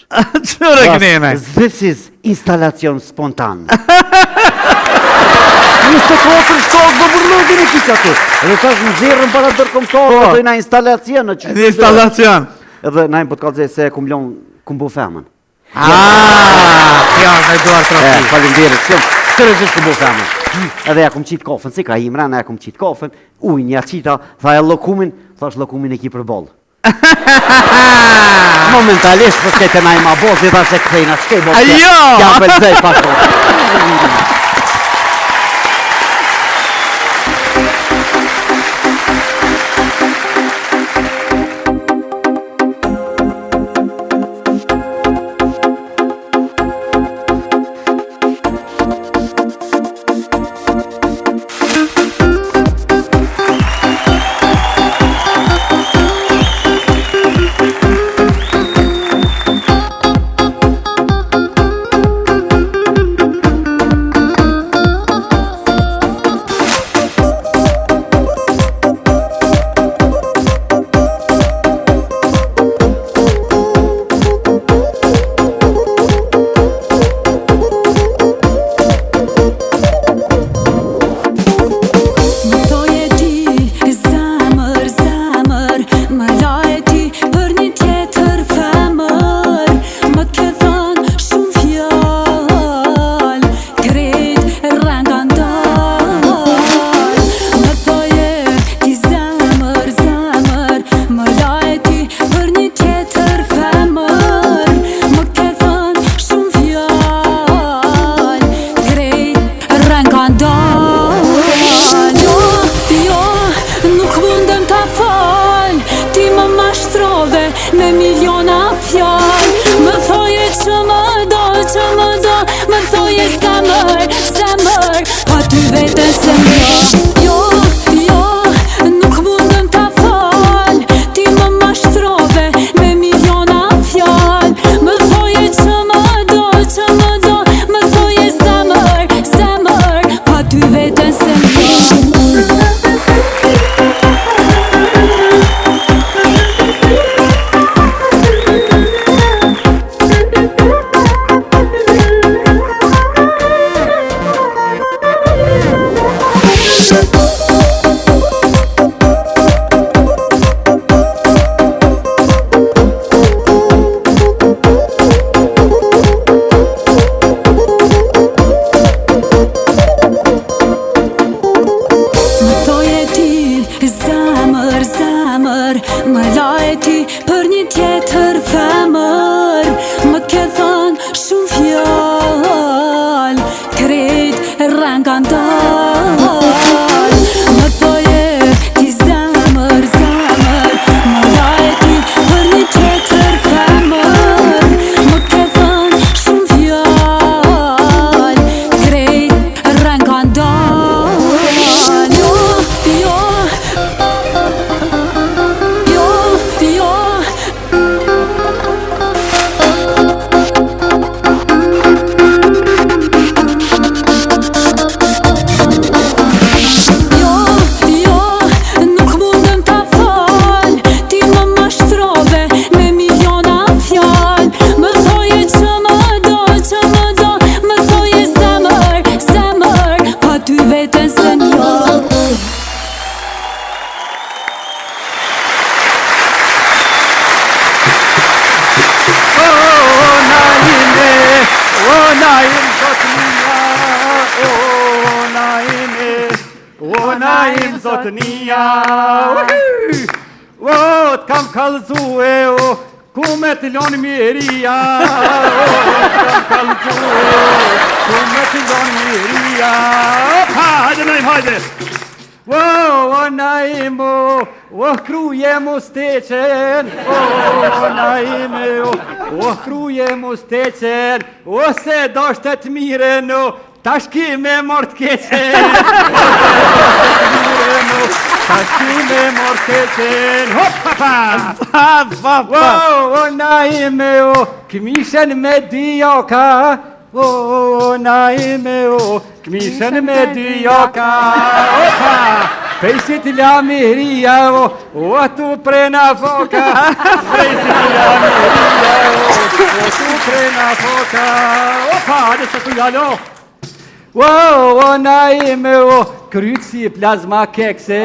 Qëre kënene? This is installacion spontan. 24 shkallë do bërlugë në kisha të. Edhe tash në zirën para dërkomtarë, të na instalacion. Instalacion. Edhe na im po të kalëzej se kum bu femën. Kjo, me duar trofi. Falimderit, sërëzisht kum bu femën. Edhe ja kum qitë kofën, si ka Imran, ja kum qitë kofën, ujnë, ja qita, tha e lokumin, thash lokumin e ki për bolë. Momentalisht, për skejtë na i ma bozi, tha se këthejna, shkej bozi. Ja bëllzej pastor. Naim zotënia. O, t'kam kallëzue, o, ku me të lonë miria. O, t'kam kallëzue, ku me të lonë miria. Opa, hajde Naim, hajde. O, Naim, o, kruje mu steqen. O, Naim, o, kruje mu steqen. O, se do shtet miren, o, tash ki me mort keqen. Tash ki me mort keqen. Hop, papa. O, Naim, o, këmishen me dioka. O, Naim, o, këmishen me dioka. Opa, pejsit la miria, o, tu prena foka. Pejsit la miria, o, tu prena foka. Opa, dhe se tu jalo. O, Naim, o, kryci plazma kekse.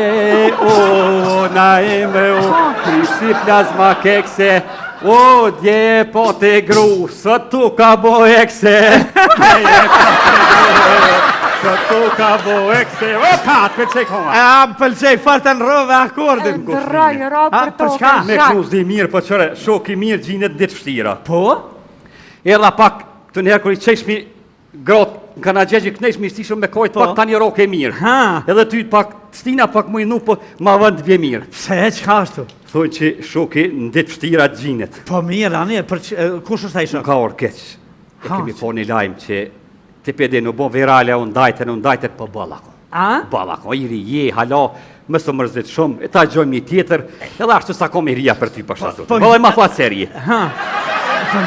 O, Naim, o, kryci plazma kekse. O, dje po te gru, së tu ka bo ekse. Së tu ka bo ekse. O, pa, të pëlqej koma. Më pëlqej fort në rove akordin. Ndërraj, Robert, për çka? Me kruz dhe i mirë, po qëre, shok i mirë gjinet ditë fështira. Po? Erla pak, të njëherë kër i qeshmi grot, në kanë gjegji kënesh mi stishëm me kojt pak tani roke e mirë. Ha. Edhe ty pak, stina pak mu i nu, po ma vënd bje mirë. Pse, qka ashtu? Thoj që shoki në ditë fështira gjinet. Po mirë, ani, kush është ai shok? Nuk ka orë keq. E kemi po një lajmë që të pede në bo virale, unë dajten, po balako. A? Balako, i ri je, hala, më së mërzit shumë, e ta gjojmë një tjetër, edhe ashtu sa kom i ria për ty pashtu. Po e ma thua serje. Ha. Po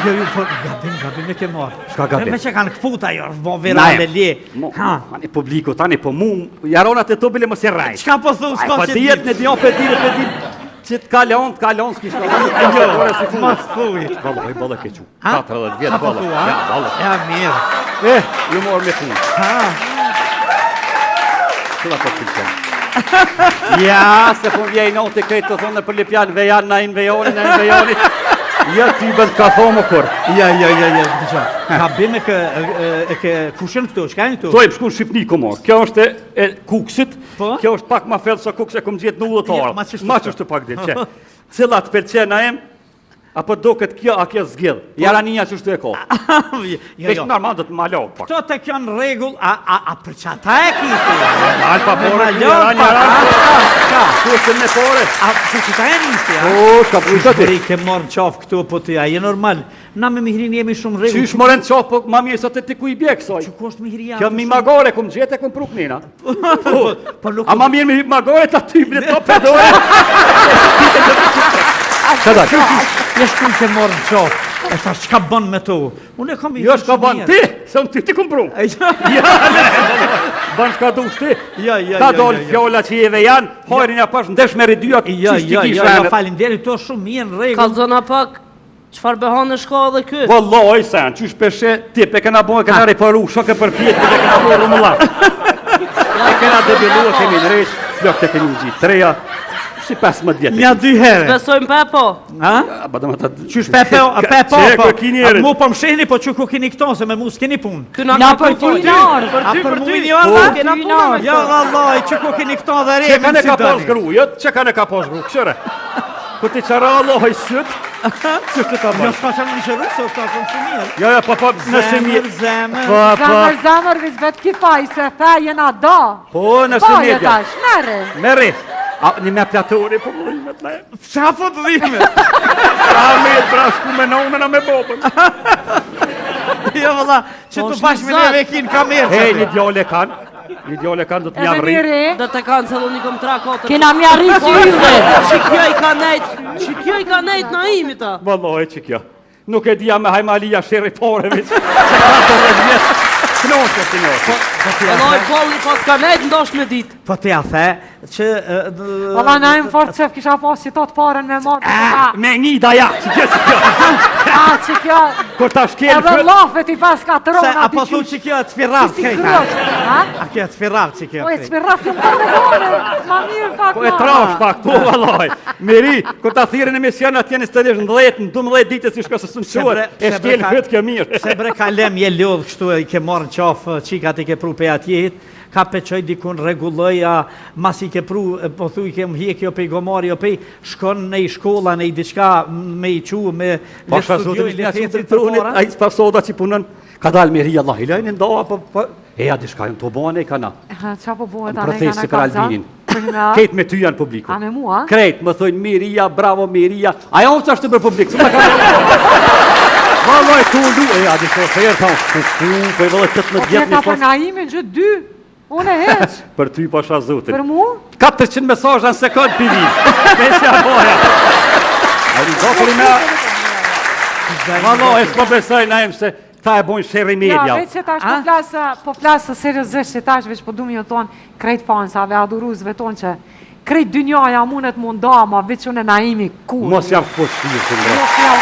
gabim e ke marë. Shka gabim? Me që kanë këputa jo, bo virale lje. Ha. Ani publiku, tani po mu, jaronat e to bile më se raj. Qka po thu, s'ka Pa që dijet në dion për dire, që t'kalon, s'ki shka. Jo, mos thuj. Balla, i balla kequ. Ha? 40 vjetë, Qa po balla. thu, ha? Ja, balla. Ja, mirë. Ju morë me punë. Ha. Qëla po t'pilqen? Ja, se po vjej non të krejtë të thonë për lipjan, vejan, na in vejoni. Ja, ty bënd ka thomë kur. Ja, dëgjo. Gabim e ke kushën këtu, shka e në këtu? Dojmë shku në Shqipni komor. Kjo është e kuksit, Po? kjo është pak ma fellë sa kuks e kom gjithë në ullëtarë. Ma qështu Ma qështu pak dhe, që. Cilat pëlqena em, apo do këtë kjo, a kjo zgjidh. Jara një qështu e ko. Vesh normal do të malog pak. Këto të kjo në regull, a për qata e kiti? Alë pa pore, Me jara malog, një pa, rarë. Kusën me pore. A për qata e njësti, a? O, ka përgjë të Bëri ke morë në qafë këtu, po të ja, je normal. Na me mihrin jemi shumë regull. Qysh moren qafë, po ma mirë sa të të ku i bje kësoj. Që ku është mihria? Kjo mi magore, kum gjete, kum pruk nina. Po nuk... A ma mirë mi magore të aty, më të pedore. Qëta? Jesh kun ke morë në qafë. E thash, qka bën me tu? Unë e kam i... Jo shka ban ti, se unë ty kum pruk. Ja, ne, ban shka du shti. Ja, Ta dollë fjolla që jeve janë, hojrin ja pash ndesh me ridyat, Ja, falin deri, to shumë mirë në regull. Kalzona pak, qëfar behane shka dhe kë? Vallaj, sen, qysh peshe, ti pe kena bo, e kena reparu, shok e përpjet, e kena bo rumullat. E kena debilu, e kemi në resh, flok të kemi në gjitë, treja, si 15 vjetë. Nja 2 herë. Besojmë Pepo. Ha? Ba dhe më të... Qysh Pepo, Që e po. kërki njerit. Mu po më shihni, po që ku keni këto, se me mu s'keni punë. Këna Ja, ka për ty ty. narë, Për A ty, për për mu ty. i një orë? Kena puna me Ja, këto. vallaj, që ku keni këto dhe re, Që ka ne ka pas gru, jo? Që ka ne ka pas gru, këshëre? Ku ti qara Allah i sët, që të ka Jo, bërë? s'ka që në shërru, se ka shumë shumë mirë. Ja, pa, nëse mirë. Zemër. Zamër, viz vet kifaj, se fe jena do. Po, nëse Po, mirë. jetash, mere. Meri, a një me platori, po më dhime të ne. Qa po të dhime? A me të brashku me nonën a me bobën. Jo, valla, që të bashkë me neve kin kamerë. Hej, një djole kanë. Një djole kanë, do të Edhe mjavë rritë. njëri, Dhe të kanë se do një kom 3-4. kena mja rritë yve. Që kjo i ka nejt na imi ta. Valloj që kjo. Nuk e dija me hajmalia sheri poreve që 40 vjetë. Knoqë, sinjor. Alloj kolli pas ka nejt ndosh me dit. Po të ja the, që... Valla na im fort qef kisha pas si tot paren me marrë. Me një daja, që kjo që kjo. Që kjo, Kur ta shkel edhe lafet i pas ka Se, trona. apo thu që kjo e të spirrav, Si kejta. kroq, ha? A kjo e të spirrav që kjo. Po e spirraf jëmë të me gore, ma mirë pak Po e trash pak, po valloj. Meri, kur ta thirrën emision atje në stadion në 10, në 12 ditë si shka se sumsuar. E shkel hët kjo mirë. Se bre kalem je lodh kështu e i ke marrë në qafë, qikat i ke pru pe atjet, ka peqoj dikun rregulloja, mas i ke pru, po thuj ke më hjekjo pe i gomari, o pe shkon në i shkolla, në i diçka me i qu, me le studioj, le tjetërit të para. A i s'pasoda që punën, ka dalë mirë hi Allah, i lejnë ndoha, eja diçka, në të bëhen e kana. Qa po bëhet Në anë proteste për Albinin. Albinin? Ketë me ty janë publiku. A me mua? Krejt, më thojnë Miria, bravo Miria. Aja unë që ashtë të bërë publik. Valoj, tu lu, a di shoferë, thonë, po e vëllë 18 Po vjetë tjeta për Naimin gjë 2, unë e heq. Për ty pasha zotin. Për mu? 400 mesazha në sekund pivi. Pesja boja. A di zotëri me... Valoj, s'po besoj na em se ta e bojnë shërri media. Ja, veç që tash po flasë seriozisht që tash veç po du mi tonë krejt fansave, aduruzve tonë që krejt dynjaja mundet munda, ma veç unë e Naimi kur. Mos jam po shpirë të ndre. Mos jam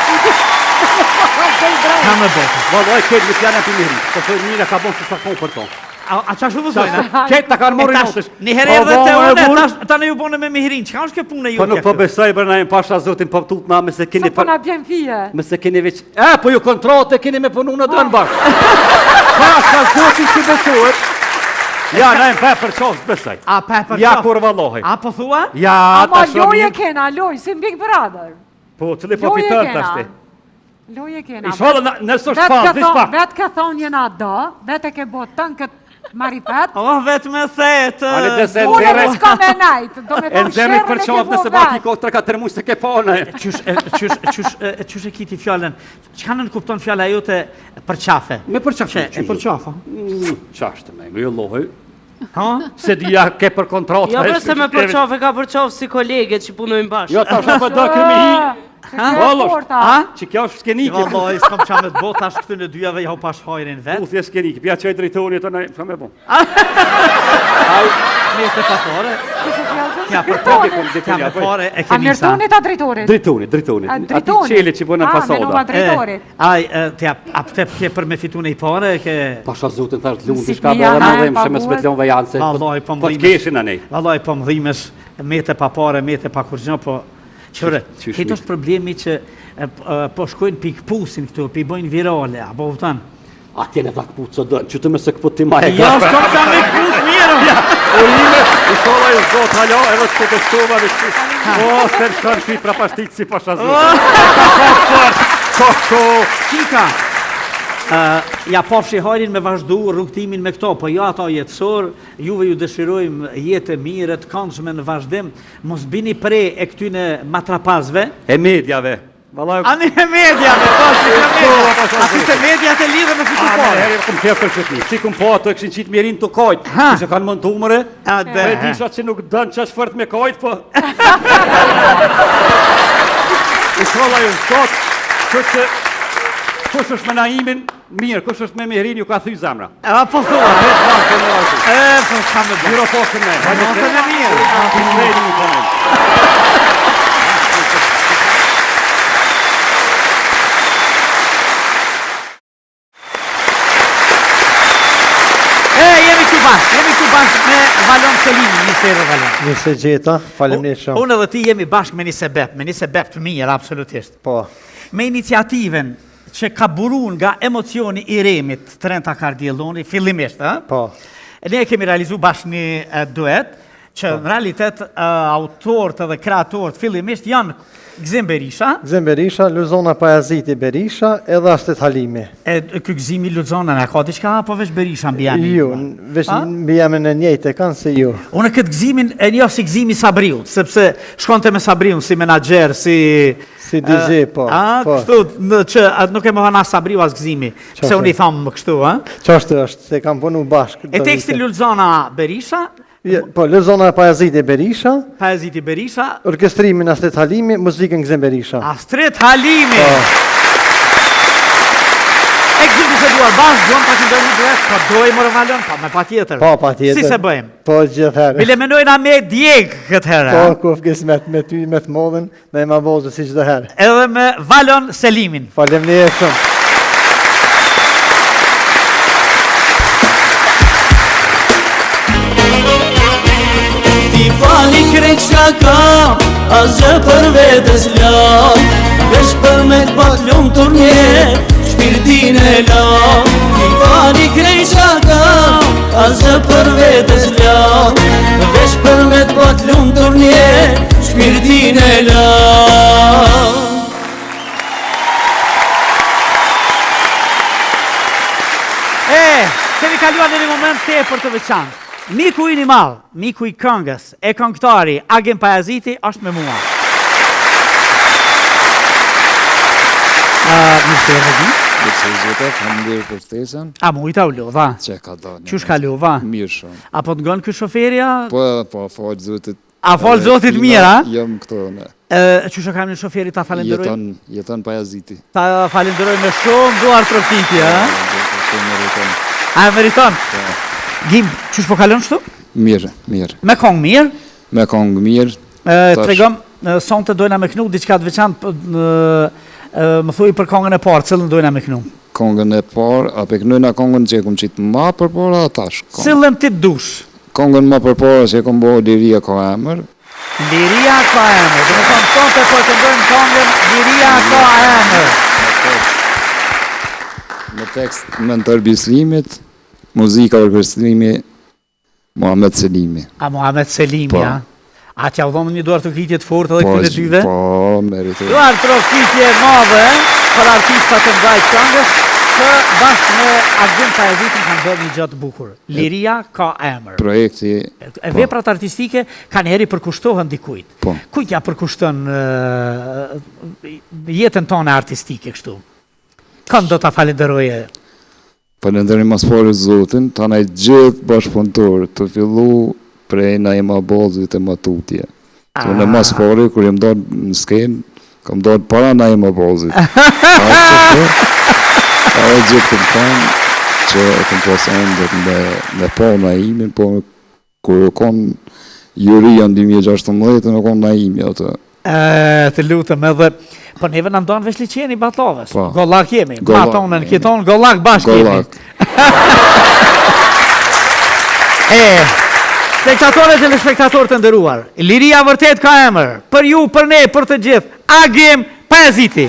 Ka me botë. Valoj, këtë më t'janë e për miri. Po thoi mire ka bon që sa konë për tonë. A qa shumë zojnë? Këtë ta kanë mori notës. Njëherë edhe te une, ta në ju bone me mihirin. Qëka është kjo punë e ju? Po nuk po besoj për na e pasha zotin po tut na me se keni po na bjen fije. Me se keni veç. Po ju kontrate keni me punu në dënë bashkë. Pasha zotin që besohet. Ja, na e për qovës besoj. A për qovës? Ja, kur vallohi. A po thua? Ja, ama loje kena, loj, si Big Brother. Po, cili po pitër të ashti. Loje kena. I shodhe nësë është fanë, vish pak. Vetë ka thonë jena do, vetë ke bo tënë këtë marifet. Vetë me thetë. Unë me s'ka me najtë, do me thonë shërën e ke bo nëse baki ko 3-4 muaj se ke pone. Qysh e kiti fjallën? Qka në kupton fjalla jote për qafe? Me për qafe? E për qafa? Qashtë me, me jo lohë. Se dhja ke për kontratë. Jo përse me për qafe, ka për qafe si koleget që punojnë bashkë. Jo, ta shë për do këmi hi. Që kjo është skenike. Valloj, s'kom qa me të botë, ashtë këtë në dyjave jau pash hajrin vetë. Uthje skenike, pja që e drejtoni të nëjë, shka me bon. Me të papare. Tja për papare e A kemi sa. mërtonit a drejtorit? Drejtoni. Ati qele që bënë në fasoda. A, me nova drejtorit. Tja, a pëte ke për me fitu në i pare, ke... Pasha zotin të është lunë, shka bërë në dhemë, shë me smetlon vëjanë, se po të keshin a nej. Valloj, po më dhimesh, me të papare, me të pakurgjën, po... Qëre, këtë është problemi që po shkojnë pi këpusin këtu, pi bojnë virale, a po vëtan? A tjene ta këput së dënë, që të me se këput ti maje ja, s'kom qa me këput mirë! Urime, i shola i zot halo, edhe të këtë shtova dhe që... O, se në shkanë shi pra pashtit si pasha zotë. Qika, ja pafshi hajrin me vazhdu rrugtimin me këto, po jo ato jetësor, juve ju dëshirojmë jetë mirë, të këndshme në vazhdim, mos bini pre e këtyne matrapazve. E medjave. Ani e medjave, a këte medjat e lidhe me fitu pare. Herë, këm kërë për qëtni, si këm po ato e këshin qitë mirin të kojtë, që kanë mund të umëre, e disha që nuk dënë që është fërt me kojtë, po... I shola ju zot, që që... Kush është me Naimin, mirë, kush është me Mihrin, ju ka thuj zamra. Po thua, po s'ka me bërë. Miro posën me. Notën e mirë. Jemi këtu bashkë me Valon Selimi, Nisero Valon. Nise Gjeta, faleminderit shumë. Unë edhe ti jemi bashkë me Nisebep të mirë, absolutisht. Po. Me iniciativen që ka burun nga emocioni i Remit, Trenta Kardielloni, fillimisht, Po. Ne kemi realizu bashkë një duet, që në realitet autorët dhe kreatorët fillimisht janë Gzim Berisha. Gzim Berisha, Luzona Pajaziti Berisha, edhe Ashtet Halimi. Ky Gzimi Luzona në ka diçka, apo veç Berisha mbi jamin? Jo, veç mbi jamin e njëjtë kanë se ju. Unë këtë Gzimin e njoh si Gzimi Sabriut, sepse shkonte me Sabriun si menaxher, si DJ, po. Kështu, që nuk e më hana Sabriu as Gzimi, pse unë i thamë kështu, Qashtu është, se kam punu bashkë. E tekstin Luzona Berisha, po, Luzona Pajaziti Berisha. Pajaziti Berisha. Orkestrimin Ashtet Halimi, muzikën Gzim Berisha. Ashtet Halimi! E Gzim se duar bashkë, duam ta këndojmë një duet, po dojmë mërë Valon, pa me pa tjetër. Po, pa tjetër. Si se bëjmë? Po, gjithherë. Bile menojna me djegë këtë herë. Po, kuf kismet me ty, me të modhen, me ma bozë si gjithë herë. Edhe me Valon Selimin. Faleminderit shumë. Fali krejt qa kam, asgjë për vetës lam, veç për me t'pat lumë turnje, shpirtin e lam. Ti fali krejt qa kam, asgjë për vetës lat, veç për me t'pat lumë turnje, shpirtin e lat. Kemi kaluar në një moment tepër të veçantë. Miku i madh, miku i këngës, e këngëtari Agim Pajaziti është me mua. Mirë se erdhi. Faleminderit për ftesën. A mujta u lodha? Që ka dalë. Qysh ka lodha? Mirë shumë. Apo të ngon ky shoferja? Po, fal Zotit. A fal Zotit mirë, a? Jam këto ne. Qysh kam në shoferi ta falenderoj? Jeton Pajaziti. Ta falenderoj me shumë duar trokitje, a? A meriton? Gim, qysh po kalon kështu? Mirë. Me kong mirë? Me kong mirë. Tregom, sonte dojna me knu diçka të veçantë, më thuj për kongën e parë, cëllën dojna me knu? Kongën e parë, a pe knujna kongën që e kom qitë ma për para, atash. Cëllën ti dush? Kongën ma për para që e kom bo Liria ka emër. Liria ka emër, dhe me thonë sonte po e këndojmë kongën Liria ka emër. Në tekst Mentor Bislimit, muzika orkestrimi Muhamet Selimi. A Muhamet Selimi, a? A t'ja u dhonë një duar të kitje të fort edhe këtine dyve? Po, meritoj. Duar të kitje madhe për artistat të mdajt këngës, që bashkë me Agim Pajazitin kanë bërë një gjatë bukur. Liria ka emër. Projekti... Veprat artistike kanë heri përkushtohen dikujt. Po. Kujt ja përkushton jetën tonë artistike kështu? Kënë do t'a falenderoje? Falenderim mas pari Zotin, ta na i gjithë bashkëpunëtorë të fillu prej na i ma bozit e ma tutje. Të në mas pari, kur jem dojnë në skenë, kam dojnë para na i ma bozit. Ta e gjithë këmë tanë, që e këmë posën dhe me po na imin, po kur e konë juria në 2016, në konë na imi atë. Të lutëm edhe, po neve në ndonë vesh liqeni Batovës. Po. Gollak jemi, batonën kiton, gollak bashkë jemi. Spektatorët e spektatorët të ndëruar, Liria vërtet ka emër, për ju, për ne, për të gjithë, Agim Pajaziti.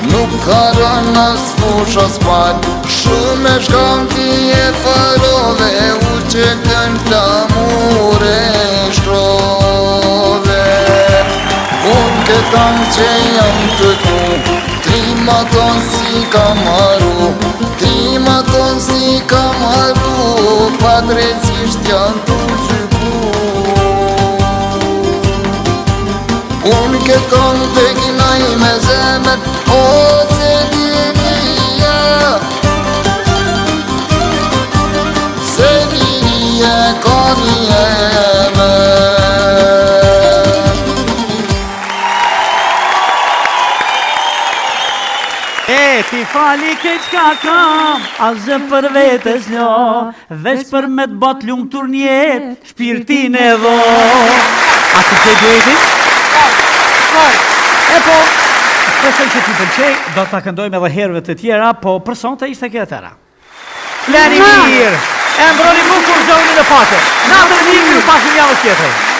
Nuk karon as fushos pat, shumë e shkam ti e farove, u që kënë flamure shtrove. Unë këtan që jam të tu, trima ton si kam haru, trima ton si kam haru, pa drecisht janë të gjyku. Unë këtan të kinaj me zë, E, ti fali ke qka kam, asgjë për vetës njo, veç për me të bat lumë turnjet, shpirtin e dho. A të të duetin? E po, presoj që ti pëlqej, do të këndojmë edhe herëve të tjera, po për sonte ishte kjo tëra. Fleni mirë, e mbroni bukur zonin e pate. Natën e mirë, ju pasim javës tjetër.